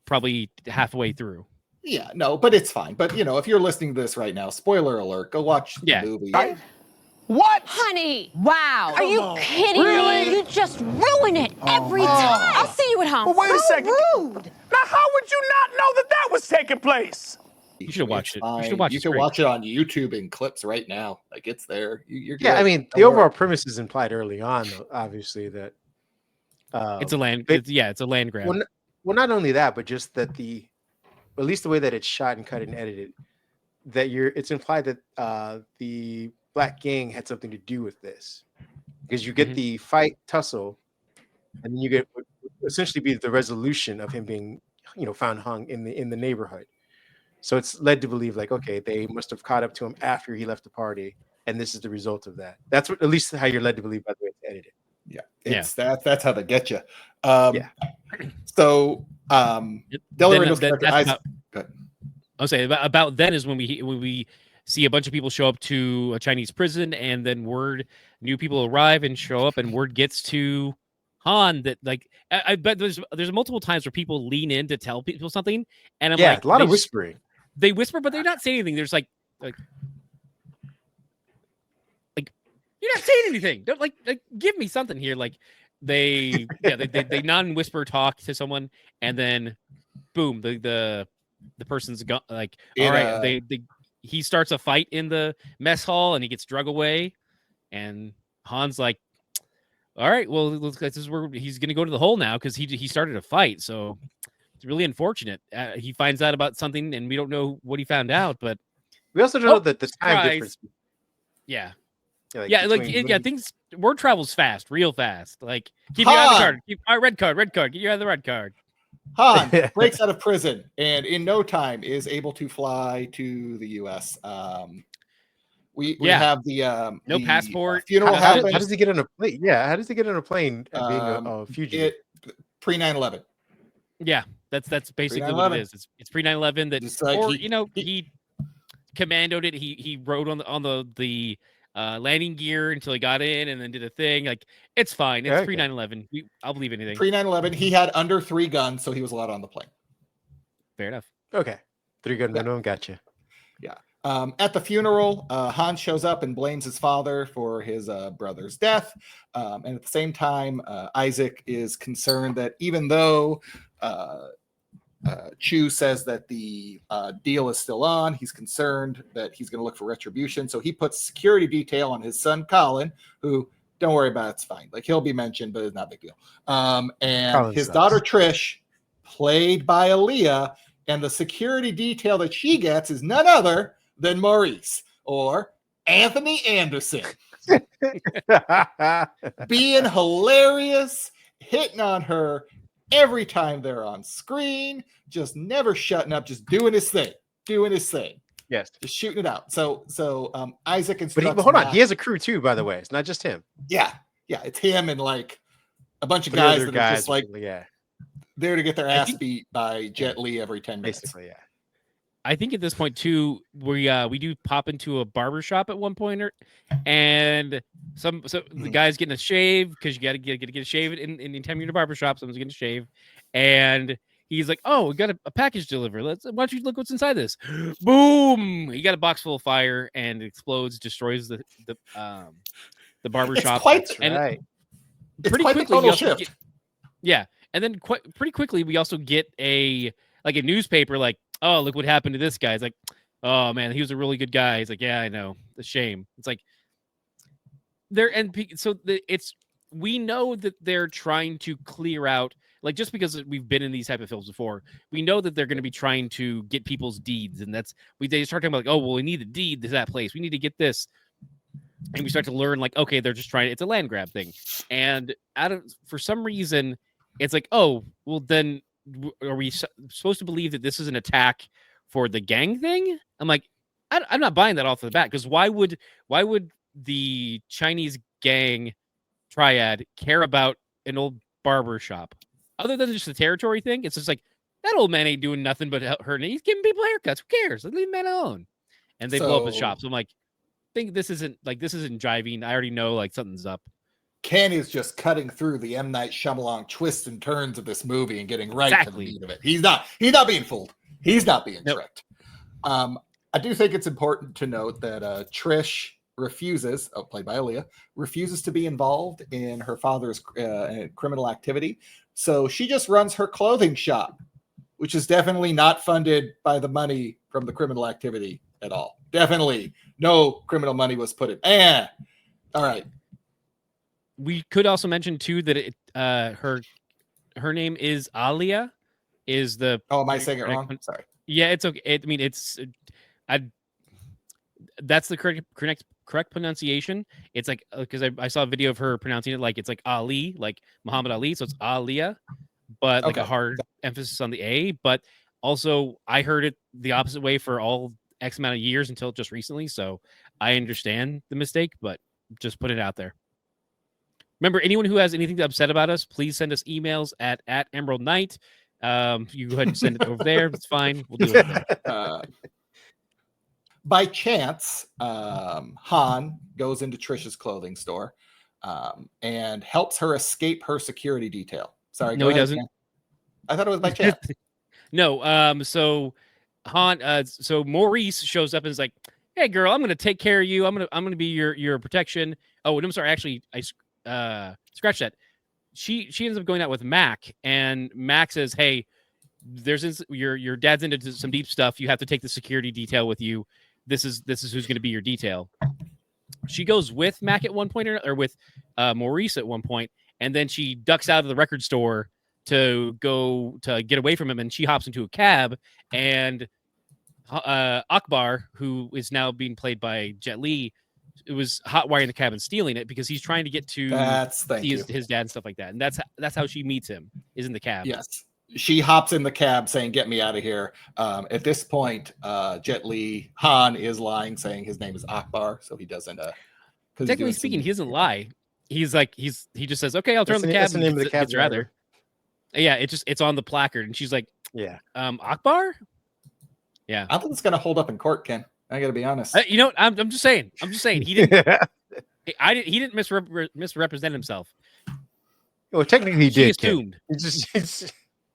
probably halfway through. Yeah, no, but it's fine. But if you're listening to this right now, spoiler alert, go watch the movie. What? Honey. Wow. Are you kidding me? You just ruin it every time. I'll see you at home. Well, wait a second. Rude. Now, how would you not know that was taking place? You should watch it. You should You can watch it on YouTube in clips right now. Like it's there. You're good. Yeah, I mean, the overall premise is implied early on, though, obviously, that it's a land. It's a land grab. Well, not only that, but just that at least the way that it's shot and cut and edited, that it's implied that the Black gang had something to do with this, because you get the fight tussle, and then you get what would essentially be the resolution of him being, found hung in the neighborhood. So it's led to believe like, okay, they must have caught up to him after he left the party, and this is the result of that. That's at least how you're led to believe by the way it's edited. That's how they get you. So Delroy Lindo's character. I'll say about then is when we see a bunch of people show up to a Chinese prison, and then new people arrive and show up, and word gets to Han that like I bet there's multiple times where people lean in to tell people something, and I'm like, a lot of whispering. They whisper, but they're not saying anything. There's like you're not saying anything. Don't like give me something here. Like they non-whisper talk to someone, and then boom, the person's gone. Like all right, he starts a fight in the mess hall, and he gets drug away, and Han's like, all right, well, this is where he's going to go to the hole now because he started a fight. So it's really unfortunate. He finds out about something, and we don't know what he found out. But we also don't know that the time difference. Yeah. Things. Word travels fast, real fast. Like keep your eye on the card. Red card. Get your eye on the red card. Han breaks out of prison and in no time is able to fly to the U.S. We have the no passport. Funeral how happens. does he get on a plane? Yeah, how does he get on a plane being a fugitive? Pre 9/11. Yeah, that's basically what it is. It's pre 9/11 that, he commandoed it. He rode on the landing gear until he got in, and then did a thing. Like it's fine. It's pre 9/11. I'll believe anything. Pre 9/11, he had under 3 guns, so he was allowed on the plane. Fair enough. Okay, 3 gun minimum. Gotcha. Yeah. At the funeral, Han shows up and blames his father for his brother's death. And at the same time, Isaac is concerned that even though Chu says that the deal is still on, he's concerned that he's going to look for retribution. So he puts security detail on his son, Colin, who, don't worry about it, it's fine. Like he'll be mentioned, but it's not a big deal. And Colin his daughter, Trish, played by Aaliyah, and the security detail that she gets is none other than Maurice or Anthony Anderson. Being hilarious, hitting on her every time they're on screen, just never shutting up, just doing his thing. Yes. Just shooting it out. So Isaac and but hold on, he has a crew too, by the way. It's not just him. Yeah, it's him and like a bunch of guys that are just like there to get their ass beat by Jet Li every 10 minutes. Basically, yeah. I think at this point too, we do pop into a barber shop at one point, and the guy's getting a shave because you got to get a shave in time you're in a barber shop. Someone's getting a shave, and he's like, "Oh, we got a package delivered. Why don't you look what's inside this?" Boom! He got a box full of fire, and it explodes, destroys the barber shop. It's pretty quite quickly, the total shift. And then pretty quickly we also get a newspaper like, oh, look what happened to this guy. It's like, oh man, he was a really good guy. He's like, yeah, I know. The shame. It's like we know that they're trying to clear out, like, just because we've been in these type of films before, we know that they're going to be trying to get people's deeds, and they start talking about, like, oh well, we need a deed to that place, we need to get this, and we start to learn, like, okay, they're just trying, it's a land grab thing, and for some reason it's like, oh well, then are we supposed to believe that this is an attack for the gang thing? I'm like, I'm not buying that off the bat, because why would the Chinese gang triad care about an old barber shop other than just the territory thing? It's just like, that old man ain't doing nothing but hurting. He's giving people haircuts. Who cares? Leave the man alone. And they blow up his shop. So I'm like, this isn't jiving. I already know, like, something's up. Ken is just cutting through the M. Night Shyamalan twists and turns of this movie and getting right to the meat of it. He's not being fooled. He's not being tricked. I do think it's important to note that Trish refuses, played by Aaliyah, refuses to be involved in her father's criminal activity. So she just runs her clothing shop, which is definitely not funded by the money from the criminal activity at all. Definitely no criminal money was put in. All right. We could also mention too that her name is Alia. Is the am I saying it wrong? Sorry. Yeah, it's okay. I mean, that's the correct pronunciation. It's like, because I saw a video of her pronouncing it like it's like Ali, like Muhammad Ali, so it's Alia, but like a hard emphasis on the A. But also, I heard it the opposite way for all X amount of years until just recently, so I understand the mistake, but just put it out there. Remember, anyone who has anything to upset about us, please send us emails at Emerald Knight. You go ahead and send it over there. It's fine. We'll do it there. By chance, Han goes into Trish's clothing store and helps her escape her security detail. Sorry, no, he doesn't. Ken. I thought it was by chance. No, so Han, so Maurice shows up and is like, "Hey, girl, I'm gonna take care of you. I'm gonna be your protection." Oh, and I'm sorry. Actually, I scratch that. She ends up going out with Mac, and Mac says, "Hey, your dad's into some deep stuff. You have to take the security detail with you. This is who's going to be your detail." She goes with Mac at one point, or with Maurice at one point, and then she ducks out of the record store to go to get away from him, and she hops into a cab, and Akbar, who is now being played by Jet Li, it was hotwiring the cab and stealing it because he's trying to get to his dad and stuff like that, and that's how she meets him, is in the cab. Yes. She hops in the cab saying, "Get me out of here." At this point, Jet Li, Han is lying, saying his name is Akbar, so he doesn't. Technically speaking, he doesn't lie. He's like, he just says, "Okay, I'll turn the cab." That's the name of the cab driver. Yeah, it's on the placard, and she's like, "Yeah, Akbar." Yeah, I think it's gonna hold up in court, Ken. I got to be honest. You know, I'm just saying. He didn't. He didn't misrepresent himself. Well, technically, he did. Assumed.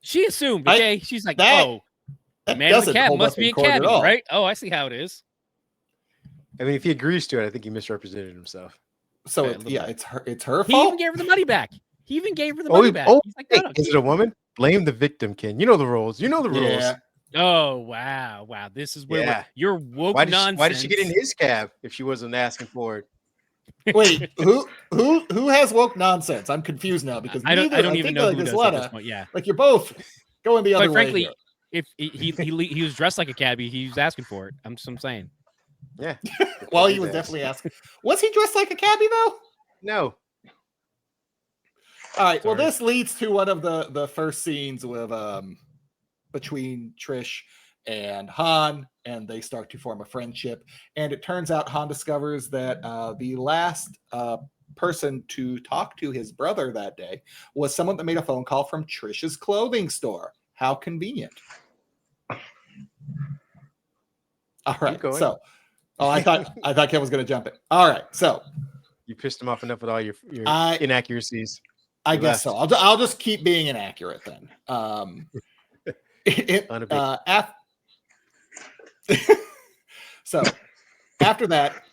She assumed. Okay, she's like, that man in the cab must be a cabbie, right? Oh, I see how it is. I mean, if he agrees to it, I think he misrepresented himself. So it's her fault. He even gave her the money back. He's like, is it a woman? Blame the victim, Ken. You know the rules. Yeah. Oh wow! This is where you're woke nonsense. Why did she get in his cab if she wasn't asking for it? Wait, who has woke nonsense? I'm confused now because I don't even know who does at this point. Yeah, like you're both going the other way. Frankly, if he was dressed like a cabbie, he was asking for it. I'm saying. Yeah. Well, he was definitely asking. Was he dressed like a cabbie though? No. All right. Sorry. Well, this leads to one of the first scenes with between Trish and Han, and they start to form a friendship. And it turns out Han discovers that the last person to talk to his brother that day was someone that made a phone call from Trish's clothing store. How convenient. All right. So, I thought Ken was going to jump in. All right. So you pissed him off enough with all your inaccuracies. I guess so. I'll just keep being inaccurate then. So after that,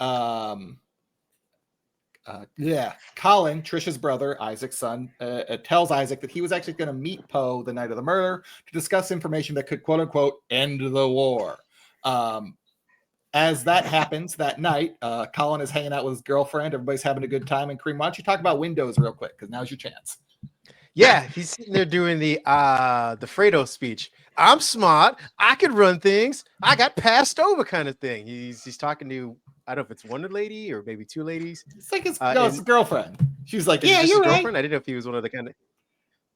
Colin, Trish's brother, Isaac's son, tells Isaac that he was actually going to meet Poe the night of the murder to discuss information that could, quote unquote, end the war. as that happens that night, Colin is hanging out with his girlfriend. Everybody's having a good time. And Kareem, why don't you talk about Windows real quick? Because now's your chance. Yeah, he's sitting there doing the Fredo speech. I'm smart. I could run things. I got passed over kind of thing. He's talking to, I don't know if it's one lady or maybe two ladies. It's like his girlfriend. She's like, yeah, you're you're right. right. Girlfriend? I didn't know if he was one of the kind of.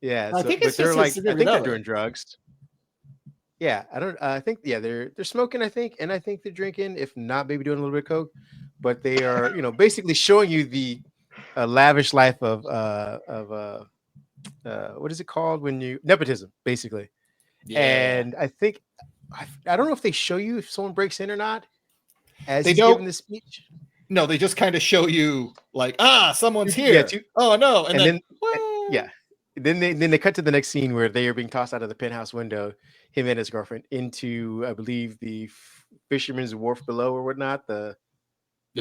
Yeah, I think it's they're just like, his I think they're other. doing drugs. Yeah, I don't. I think they're smoking. I think, and I think they're drinking. If not, maybe doing a little bit of coke. But they are, basically showing you the lavish life of what is it called when you nepotism, basically. Yeah. And I think I don't know if they show you if someone breaks in or not as he's giving the speech. No, they just kind of show you like, someone's here. Yeah, oh no, and then yeah. Then they cut to the next scene where they are being tossed out of the penthouse window, him and his girlfriend, into I believe the fisherman's wharf below or whatnot, the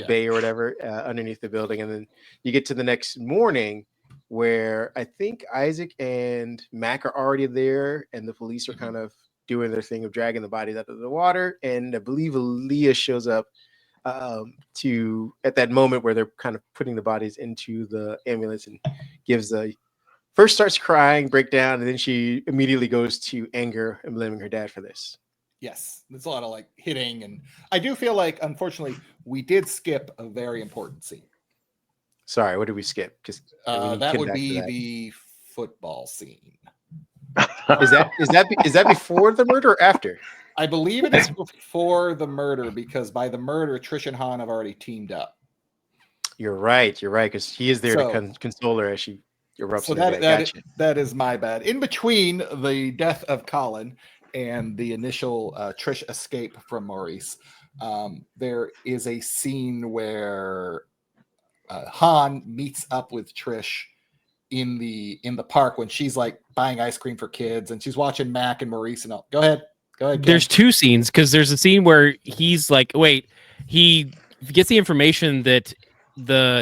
bay or whatever, underneath the building. And then you get to the next morning where I think Isaac and Mac are already there, and the police are kind of doing their thing of dragging the bodies out of the water. And I believe Aaliyah shows up to at that moment where they're kind of putting the bodies into the ambulance and gives first starts crying, breakdown, and then she immediately goes to anger and blaming her dad for this. Yes, there's a lot of like hitting, and I do feel like, unfortunately, we did skip a very important scene. Sorry, what did we skip? Just that would be the football scene. Is that before the murder or after? I believe it is before the murder, because by the murder, Trish and Han have already teamed up. You're right, because he is there to console her as she erupts. So that is my bad. In between the death of Colin and the initial Trish escape from Maurice, there is a scene where Han meets up with Trish in the park when she's like buying ice cream for kids, and she's watching Mac and Maurice and all. Go ahead. Ken. There's two scenes, because there's a scene where he's like, he gets the information that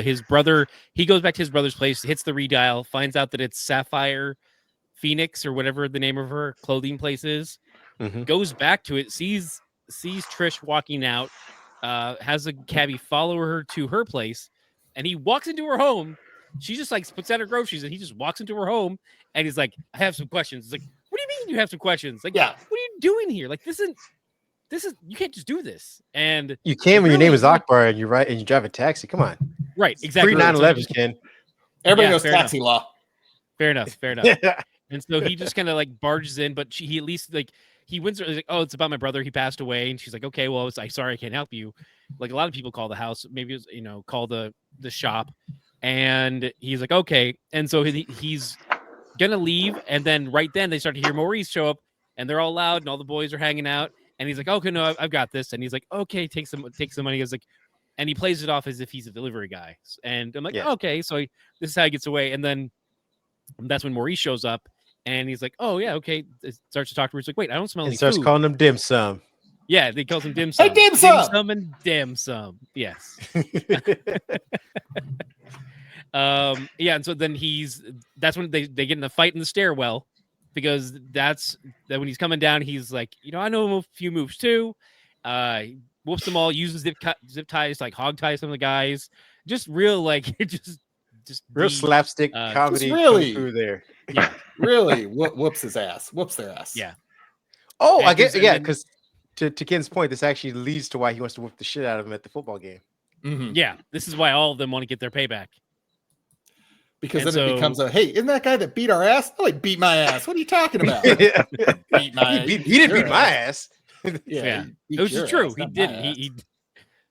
his brother, he goes back to his brother's place, hits the redial, finds out that it's Sapphire Phoenix or whatever the name of her clothing place is, goes back to it, sees Trish walking out, has a cabbie follow her to her place, and he walks into her home. She just like puts out her groceries, and he just walks into her home, and he's like, I have some questions. It's like, what do you mean you have some questions? Like, what are you doing here? Like, this is you can't just do this. And you can when your name is Akbar and you're right and you drive a taxi. Come on. Right, exactly. Free 9/11s, Ken. Everybody knows taxi law. Fair enough. And so he just kind of like barges in, but he at least like he wins. He's like, oh, it's about my brother. He passed away. And she's like, okay, well, I'm sorry, I can't help you. Like a lot of people call the house, maybe it's, call the shop. And he's like, okay. And so he's gonna leave. And then right then they start to hear Maurice show up, and they're all loud, and all the boys are hanging out. And he's like, okay, no, I've got this. And he's like, okay, take some money. He's like, and he plays it off as if he's a delivery guy. And I'm like, okay, so this is how he gets away. And then that's when Maurice shows up, and he's like, oh yeah, okay. Starts to talk to her. He's like, wait, I don't smell any food. Starts calling him dim sum. Yeah, they calls him dim sum. Hey, dim sum. Dim sum and dim sum. Yes. And so then that's when they get in a fight in the stairwell, because that's when he's coming down. He's like, I know a few moves too. Whoops them all, uses zip ties, like hog ties some of the guys. Just real like just real slapstick comedy really through there. Yeah, really whoops his ass. Whoops their ass. Yeah. Oh, I guess because to Ken's point, this actually leads to why he wants to whoop the shit out of him at the football game. Mm-hmm. Yeah, this is why all of them want to get their payback. Because then it becomes hey, isn't that guy that beat our ass? Oh, he beat my ass. What are you talking about? He didn't beat my ass. Yeah. It was just true. He didn't. He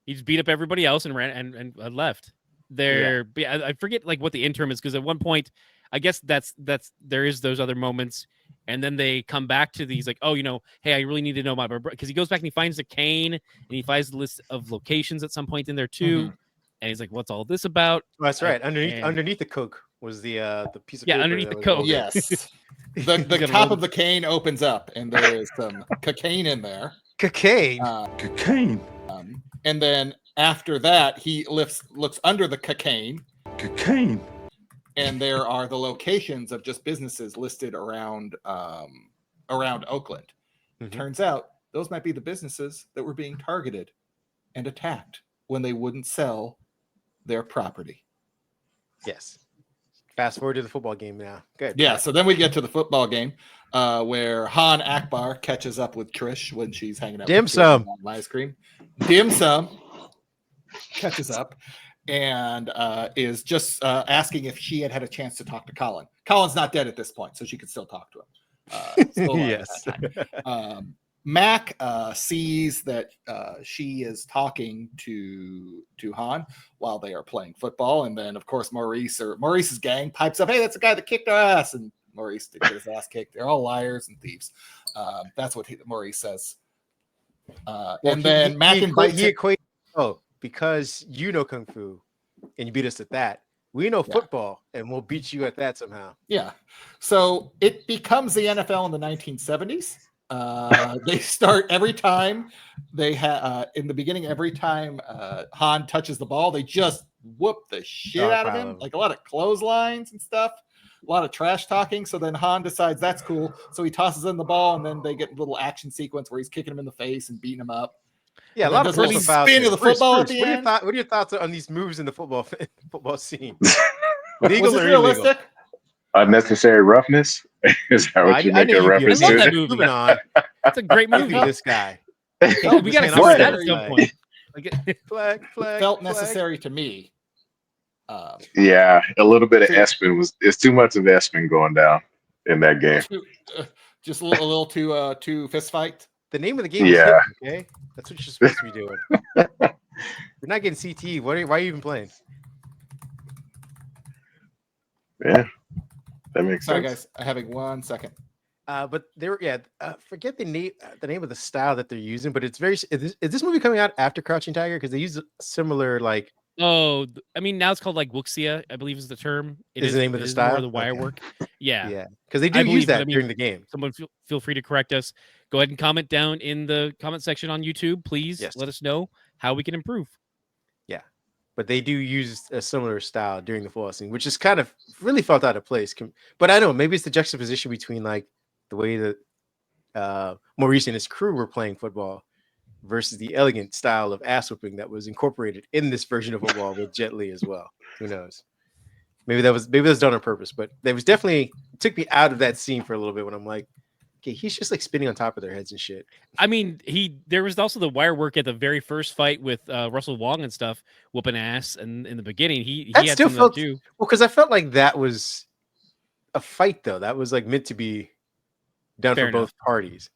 just beat up everybody else and ran and left. I forget like what the interim is, because at one point, I guess that's there is those other moments, and then they come back to these like, oh, hey, I really need to know my brother, because he goes back and he finds the cane and he finds the list of locations at some point in there too. And he's like, what's all this about? Oh, that's right. Underneath the coke was the piece of paper. Underneath the coke. Yes. The top of the cane opens up, and there is some cocaine in there. Cocaine. Cocaine. And then after that, he looks under the cocaine. Cocaine. And there are the locations of just businesses listed around Oakland. Turns out those might be the businesses that were being targeted and attacked when they wouldn't sell their property. Yes. Fast forward to the football game now. Good. Yeah, so then we get to the football game where Han Akbar catches up with Trish when she's hanging out Dim with Sum. Trish on ice cream. Dim Sum catches up and is just asking if she had a chance to talk to Colin. Colin's not dead at this point, so she could still talk to him. Still alive at that time. Mac sees that she is talking to Han while they are playing football, and then of course Maurice's gang pipes up, "Hey, that's the guy that kicked our ass," and Maurice did get his ass kicked. They're all liars and thieves. That's what Maurice says. And then Mac invites he equates, because you know kung fu and you beat us at that. We know football and we'll beat you at that somehow. Yeah. So it becomes the NFL in the 1970s. They start every time they have in the beginning, every time Han touches the ball, they just whoop the shit out of him. Like a lot of clotheslines and stuff, a lot of trash talking. So then Han decides that's cool. So he tosses in the ball, and then they get a little action sequence where he's kicking him in the face and beating him up. Yeah, a lot of personal fouls. Spin of the football at the Bruce, end. what are your thoughts on these moves in the football scene? Legal or realistic? Illegal? Unnecessary roughness? Is that what you're making a reference to? I love that movie. Moving on. That's a great movie. This guy. We got to cover that at some point. Flag, felt necessary to me. Yeah, a little bit of Espen it's too much of Espen going down in that game. Just a little too fist fight. The name of the game is Hit, okay? That's what you're supposed to be doing. You're not getting CTE. Why are you even playing? Yeah, that makes Sorry, sense. guys. I'm having 1 second. But forget the name of the style that they're using, but it's very. Is this movie coming out after Crouching Tiger? Because they use similar like. Oh, I mean, now it's called like wuxia, I believe is the term. It is the name of the style? More the wire work. Yeah. Yeah. Because they do use that during the game. Someone feel free to correct us. Go ahead and comment down in the comment section on YouTube. Please let us know how we can improve. Yeah. But they do use a similar style during the football scene, which is kind of really felt out of place. But I know maybe it's the juxtaposition between like the way that Maurice and his crew were playing football versus the elegant style of ass whipping that was incorporated in this version of football with Jet Li as well. Who knows? Maybe that was done on purpose, but there was definitely took me out of that scene for a little bit when I'm like, okay, he's just like spinning on top of their heads and shit. I mean, there was also the wire work at the very first fight with Russell Wong and stuff, whooping ass, and in the beginning he had still some felt too. Well, because I felt like that was a fight though. That was like meant to be done for both parties.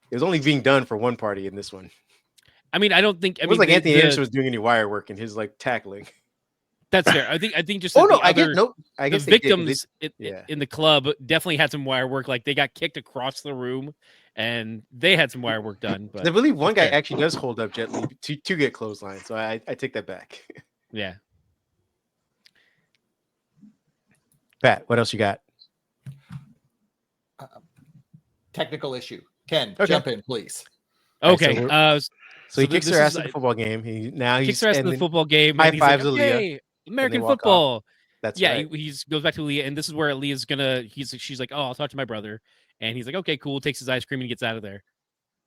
It was only being done for one party in this one. I mean, I don't think it was like Anthony Anderson was doing any wire work in his like tackling. That's fair. I think just I guess the victims in the club definitely had some wire work. Like they got kicked across the room, and they had some wire work done. But I believe one guy actually does hold up Jet Li to get clothesline. So I take that back. Yeah. Pat, what else you got? Technical issue. Ken, jump in, please. Okay. Right, so he kicks her ass in the football game. He kicks her ass in the football game. High fives like, Aaliyah. American football. That's right. He goes back to Aaliyah, and this is where Aaliyah's she's like, oh, I'll talk to my brother, and he's like, okay, cool. Takes his ice cream and gets out of there.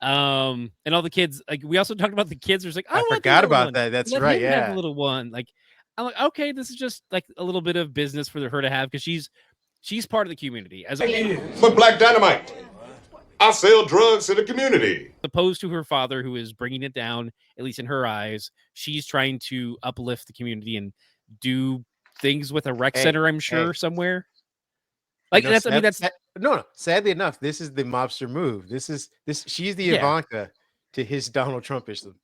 And all the kids, like we also talked about the kids. There's like, I forgot about that. That's Let right. him Yeah, have a little one. Like I'm like, okay, this is just like a little bit of business for her to have because she's part of the community. But Black Dynamite. I sell drugs to the community. Opposed to her father, who is bringing it down, at least in her eyes, she's trying to uplift the community and do things with a rec center, I'm sure, somewhere. Like no. Sadly enough, this is the mobster move. She's the Ivanka to his Donald Trumpism.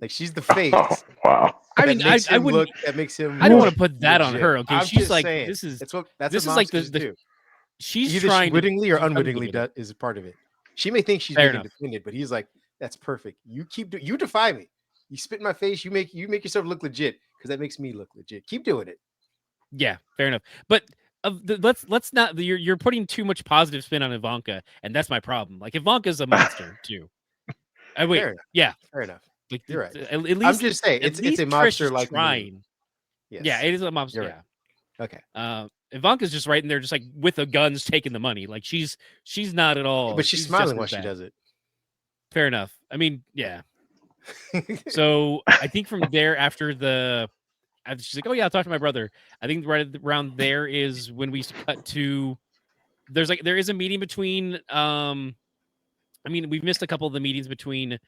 Like she's the face. Oh, wow. I mean, I wouldn't. That makes him. I don't want to put that on her. Okay, I'm she's like, saying, this is what like the she's either trying wittingly or unwittingly is a part of it. She may think she's being defended, but he's like, that's perfect. You defy me. You spit in my face. You make yourself look legit because that makes me look legit. Keep doing it. Yeah, fair enough. But let's not. You're putting too much positive spin on Ivanka, and that's my problem. Like Ivanka's a monster too. Wait, fair enough. Yeah, fair enough. Like, you're right. At least I'm just saying it's a monster like trying. Yes. Yeah, it is a monster. Right. Okay. Ivanka's just right in there, just like with the guns, taking the money. Like she's not at all. But she's smiling while she does it. Fair enough. I mean, yeah. So I think from there, after she's like, "Oh yeah, I'll talk to my brother." I think right around there is when we cut to. There is a meeting between. I mean, we've missed a couple of the meetings between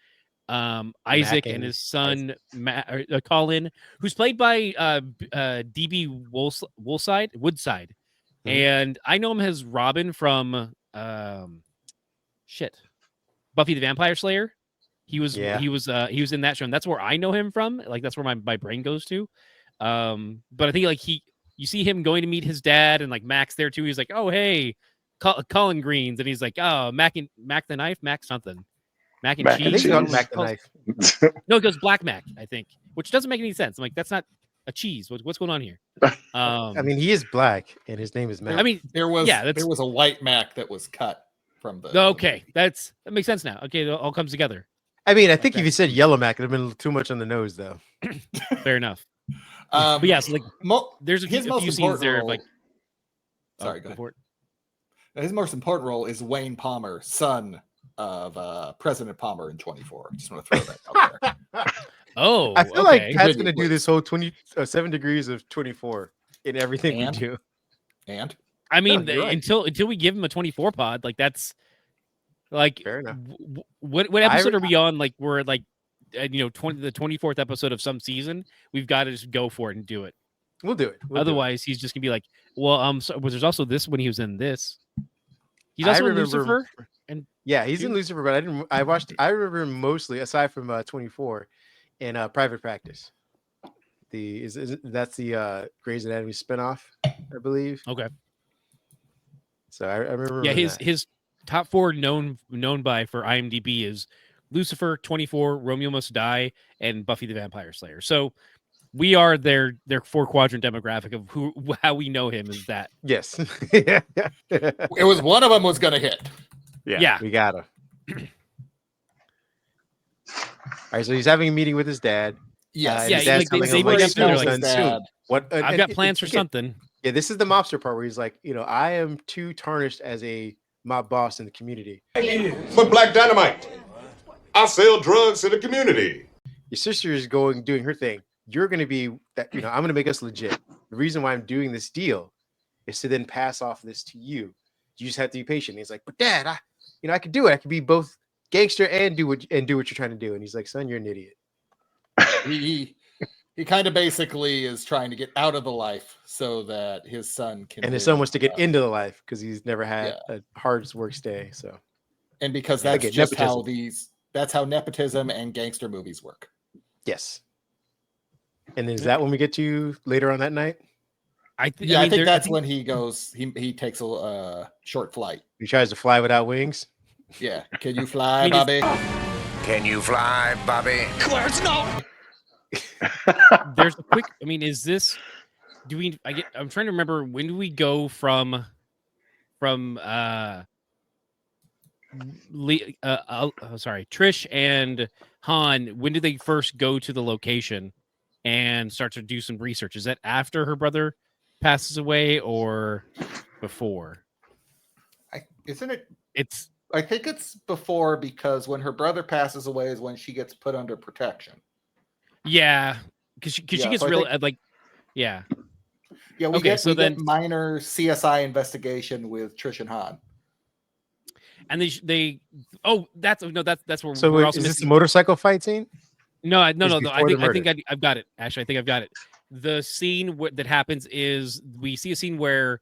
Isaac and his son Colin, who's played by DB Woodside, and I know him as Robin from Buffy the Vampire Slayer. He was in that show, and that's where I know him from. Like that's where my brain goes to. But I think like you see him going to meet his dad, and like Max there too. He's like, "Oh hey, Colin Greens," and he's like, "Oh Mac the knife, Mac something." Mac and cheese. Mac the knife. No, it goes Black Mac, I think, which doesn't make any sense. I'm like, that's not a cheese. What's going on here? I mean, he is black, and his name is Mac. I mean, there was a white Mac that was cut from the. Okay, that makes sense now. Okay, it all comes together. I mean, I think if you said yellow Mac, it'd have been too much on the nose, though. Fair enough. But yeah, so like, there's a his few most scenes important there. role, Like, sorry, go ahead. His most important role is Wayne Palmer, son of President Palmer in 24. Just want to throw that out there. Oh, I feel like Pat's going to do this whole 7 degrees of 24 in everything we do. And I mean, until we give him a 24 pod, like that's like fair enough. What episode are we on? Like we're like, the 24th episode of some season. We've got to just go for it and do it. We'll do it. Otherwise, he's just gonna be like, well, so, there's also this when he was in this. He's also in Lucifer. And yeah, he's in Lucifer, but I remember him mostly aside from 24 in Private Practice. That's the Grey's Anatomy spinoff, I believe. Okay. So I remember. Yeah, his top 4 known by for IMDb is Lucifer, 24, Romeo Must Die, and Buffy the Vampire Slayer. So we are their 4-quadrant demographic of how we know him is that. Yes. It was one of them was going to hit. Yeah. We got him. All right, so he's having a meeting with his dad. Yes. Yeah, his dad's telling him, I've got plans for something. Yeah, this is the mobster part where he's like, I am too tarnished as a mob boss in the community. But Black Dynamite, I sell drugs to the community. Your sister is doing her thing. You're going to be that, I'm going to make us legit. The reason why I'm doing this deal is to then pass off this to you. You just have to be patient. And he's like, but Dad, I could do it. I could be both gangster and do what you're trying to do. And he's like, son, you're an idiot. He kind of basically is trying to get out of the life so that his son can. And his son wants to get into the life because he's never had a hard work stay. So, and because that's just nepotism. That's how nepotism and gangster movies work. Yes. And is that when we get to later on that night? I think that's when he goes. He takes a short flight. He tries to fly without wings. Yeah. Can you fly, Bobby? Can you fly, Bobby? Clarence, no. There's a quick. I mean, is this? I'm trying to remember. When do we go from Trish and Han? When did they first go to the location and start to do some research? Is that after her brother passes away or before? Isn't it? It's. I think it's before, because when her brother passes away is when she gets put under protection. Yeah, because she gets real yeah. Yeah, we get minor CSI investigation with Trish and Han. And that's where. So we're also is this the motorcycle fight scene? No. I think I've got it. Actually, I think I've got it. The scene that happens is we see a scene where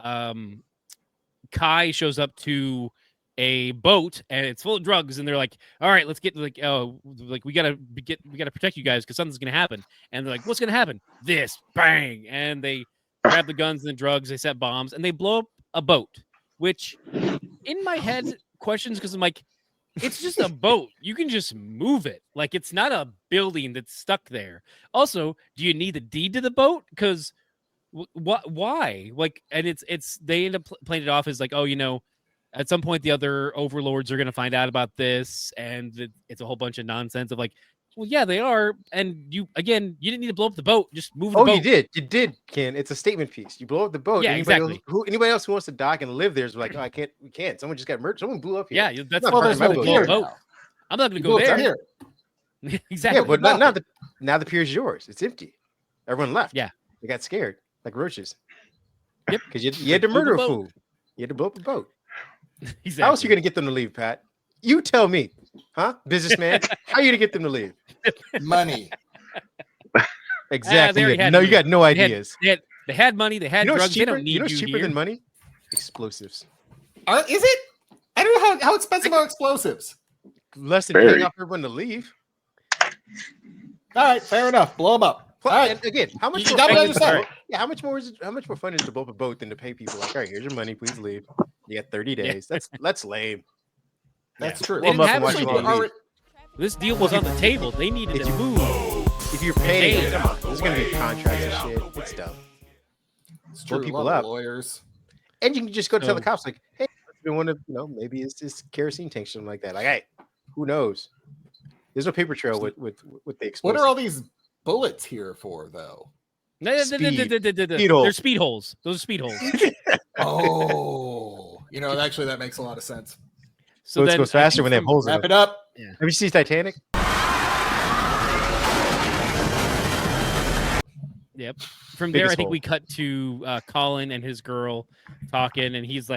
Kai shows up to a boat and it's full of drugs, and they're like, all right, let's get we gotta protect you guys because something's gonna happen. And they're like, what's gonna happen? This, bang, and they grab the guns and the drugs, they set bombs, and they blow up a boat, which in my head questions, because I'm like, it's just a boat. You can just move it. Like, it's not a building that's stuck there. Also, do you need the deed to the boat? Because why? Like, and it's they end up playing it off as like, oh, at some point the other overlords are going to find out about this, and it's a whole bunch of nonsense of like, well, yeah, they are. And you didn't need to blow up the boat. Just move the boat. You did, Ken. It's a statement piece. You blow up the boat. Yeah, exactly. Anybody else who wants to dock and live there is like, oh, we can't. Someone just got murdered. Someone blew up here. Yeah, that's there's no boat. I'm not going to go there. Here. Exactly. Yeah, but now the pier is yours. It's empty. Everyone left. Yeah. They got scared like roaches. Yep. Because you had to murder a fool. You had to blow up a boat. Exactly. How else are you going to get them to leave, Pat? You tell me, huh, businessman? How are you going to get them to leave? Money. Exactly. They already had No, money. you got no ideas. They had money. They had You know what's drugs. They cheaper? don't need You know what's cheaper here. than money? Explosives. Is it? I don't know how expensive are explosives. Less than paying off everyone to leave. All right, fair enough. Blow them up. All right. And again, how much You more got fun me on is your side. how much more fun is to blow up a boat than to pay people like, all right, here's your money, please leave. You got 30 days. That's lame. That's true. They Blow 'em didn't up have and to watch them all leave. leave. This deal was on the table. They needed to move. If you're paying, come on, there's gonna be contracts and shit. It's dumb. It's Blow true. people A lot of up. lawyers. And you can just go tell the So- cops like, hey, been one of maybe it's this kerosene tank, something like that. Like, hey, who knows? There's no paper trail with the explosive. What are all these bullets here for, though? They're speed holes. Those are speed holes. Oh, actually, that makes a lot of sense. So Boats then goes faster when they have holes in Wrap them. it up. Yeah. Have you seen Titanic? Yep. From there, Biggest I think hole. we cut to Colin and his girl talking, and he's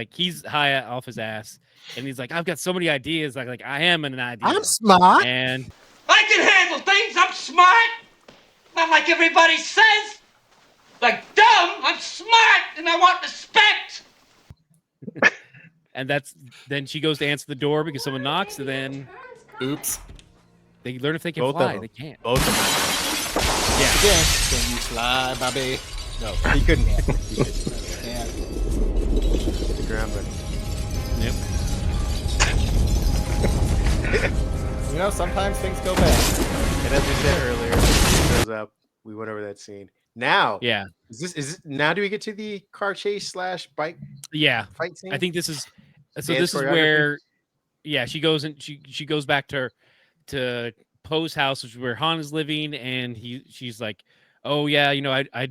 high off his ass, and he's like, "I've got so many ideas. Like I am an idea. I'm smart. And I can handle things. I'm smart. Not like everybody says. Like dumb. I'm smart and I want respect. and then she goes to answer the door because someone knocks, and then Oops. they learn if they can Both of fly. them. They can't. Both of them. Yeah. Can you fly, Bobby? No. He couldn't. Can't. Hit the ground, but Yep. Sometimes things go bad. and as we said earlier, it goes up. We went over that scene. Now, Yeah. is this now? Do we get to the car chase / bike Yeah. fight scene? I think this is so. Dance This is choreography? where, yeah, she goes and she goes back to Poe's house, which is where Han is living, and she's like, "Oh yeah,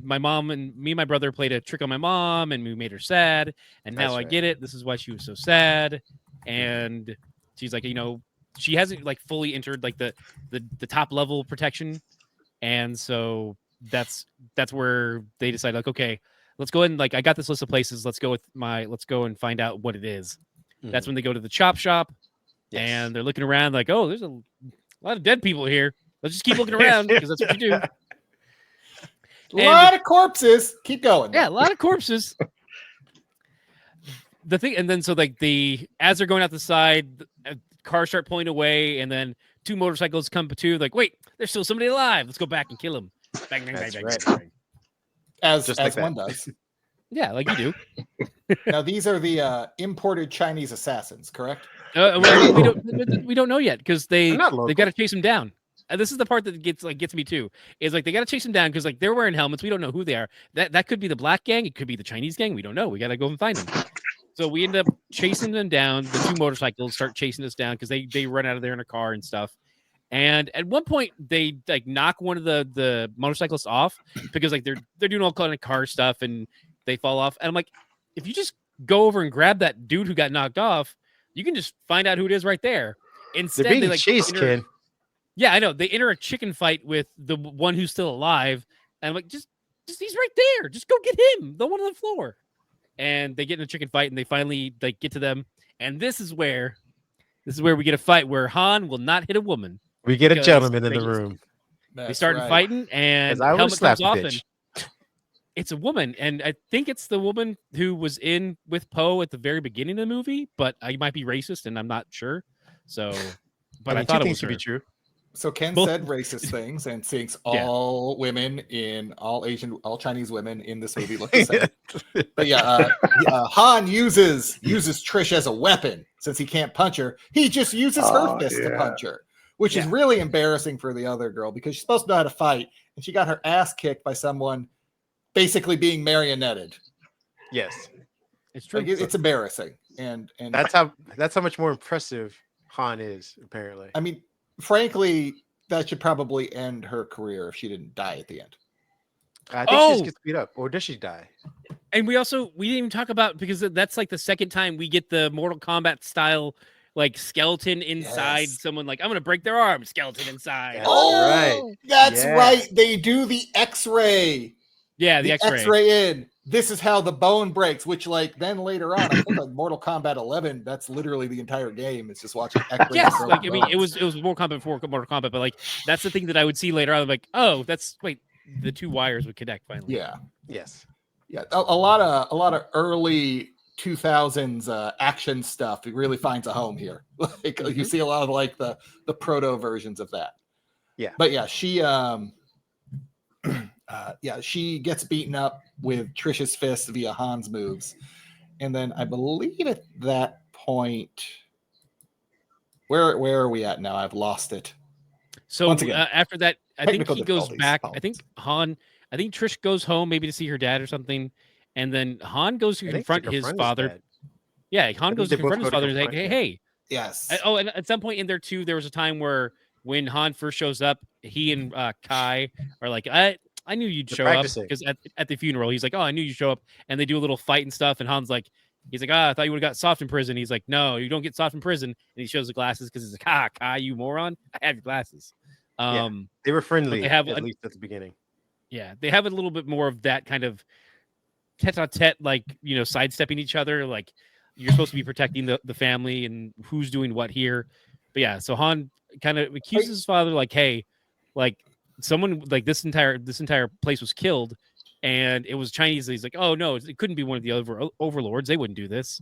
my mom and me and my brother played a trick on my mom, and we made her sad, and now That's I right. get it. This is why she was so sad." And she's like, she hasn't like fully entered like the top level protection, and so that's where they decide like, okay, let's go ahead and like I got this list of places. Let's go and find out what it is. That's when they go to the chop shop, and they're looking around like, oh, there's a lot of dead people here. Let's just keep looking around because that's what you do. A lot of corpses. Keep going. Yeah, a lot of corpses. The thing, and then so like as they're going out the side, cars start pulling away, and then 2 motorcycles come to. Like, wait, there's still somebody alive. Let's go back and kill him. Bang, bang, bang, That's bang, right. bang, bang. As Just like one that. does. Yeah, like you do. Now these are the imported Chinese assassins, correct? Well, we don't know yet because They're not they've got to chase him down. And this is the part that gets me too. Is like they got to chase him down because like they're wearing helmets. We don't know who they are. That could be the black gang. It could be the Chinese gang. We don't know. We got to go and find them. So we end up chasing them down. The 2 motorcycles start chasing us down because they run out of there in a car and stuff. And at one point they like knock one of the motorcyclists off because like they're doing all kind of car stuff and they fall off. And I'm like, if you just go over and grab that dude who got knocked off, you can just find out who it is right there. Instead, They're being they like chased, Ken. Yeah, I know. They enter a chicken fight with the one who's still alive. And I'm like, just he's right there. Just go get him. The one on the floor. And they get in a chicken fight and they finally like get to them. And this is where we get a fight where Han will not hit a woman. We get a because gentleman in the room. They started fighting and I helmet would slap comes the off bitch. and it's a woman. And I think it's the woman who was in with Poe at the very beginning of the movie, but I might be racist and I'm not sure. So, but I, thought it was to her. be true. So Ken Both- said racist things and thinks all women all Chinese women in this movie look the same. But Han uses Trish as a weapon since he can't punch her. He just uses her fist to punch her, which is really embarrassing for the other girl because she's supposed to know how to fight, and she got her ass kicked by someone basically being marionetted. Yes, it's true. Like, it's embarrassing, and that's how much more impressive Han is. Apparently, I mean, frankly, that should probably end her career if she didn't die at the end. I think she just gets beat up, or does she die? And we didn't even talk about because that's like the second time we get the Mortal Kombat style like skeleton inside someone. Like I'm gonna break their arm. Skeleton inside. That's right. They do the X-ray. Yeah, the X-ray in. This is how the bone breaks. Which, like, then later on, I think like Mortal Kombat 11. That's literally the entire game. It's just watching X-ray. Yes, like I mean, it was Mortal Kombat before Mortal Kombat, but like that's the thing that I would see later on. I'm like, oh, the two wires would connect finally. Yeah. Yes. Yeah. A lot of early 2000s action stuff. It really finds a home here. Like you see a lot of like the proto versions of that. Yeah. But yeah, she she gets beaten up with Trish's fist via Han's moves. And then I believe at that point, where are we at now? I've lost it. So after that, I think he goes back. Problems. I think Trish goes home maybe to see her dad or something. And then Han goes to confront his father. Yeah, Han goes to confront his father and say, hey. Yes. And at some point in there too, there was a time where when Han first shows up, he and Kai are like, I knew you'd show up because at the funeral, he's like, oh, I knew you'd show up. And they do a little fight and stuff. And Han's like, I thought you would have got soft in prison. He's like, no, you don't get soft in prison. And he shows the glasses because he's like, Kai, you moron. I have your glasses. They were friendly they have at least at the beginning. Yeah, they have a little bit more of that kind of tete-a-tete, like, sidestepping each other. Like, you're supposed to be protecting the family and who's doing what here. But yeah, so Han kind of accuses his father, like, hey, like, someone, like, this entire place was killed and it was Chinese. He's like, oh no, it couldn't be one of the overlords. They wouldn't do this.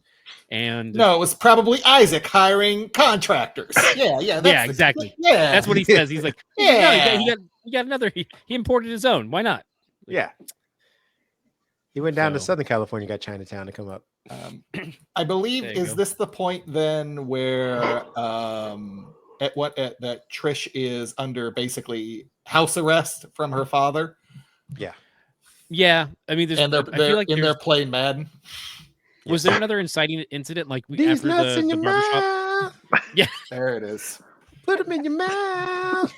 And no, it was probably Isaac hiring contractors. Yeah, exactly. Yeah, that's what he says. He's like, no, he got another. He imported his own. Why not? Yeah, he went down to Southern California, got Chinatown to come up. I believe this the point then where that Trish is under basically house arrest from her father? Yeah. I mean, they're playing Madden. Was there another inciting incident like These after nuts in the your barbershop? mouth. Yeah, there it is. Put them in your mouth.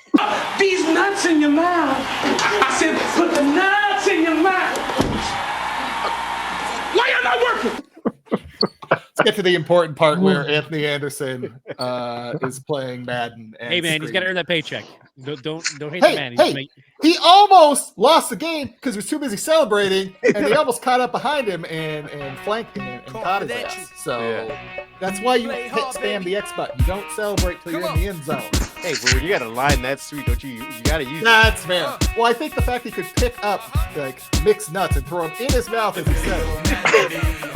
These nuts in your mouth. I said, put the nuts in your mouth. Why y'all not working? Let's get to the important part where Anthony Anderson is playing Madden. And hey man, he's got to earn that paycheck. Don't hate the man. He almost lost the game because he was too busy celebrating, and they almost caught up behind him and flanked him and caught his ass. So that's why you spam the X button. You don't celebrate till you're in the end zone. Hey, but when you got a line that sweet, don't you? You got to use it. That's fair. Well, I think the fact he could pick up like mixed nuts and throw them in his mouth as he said it.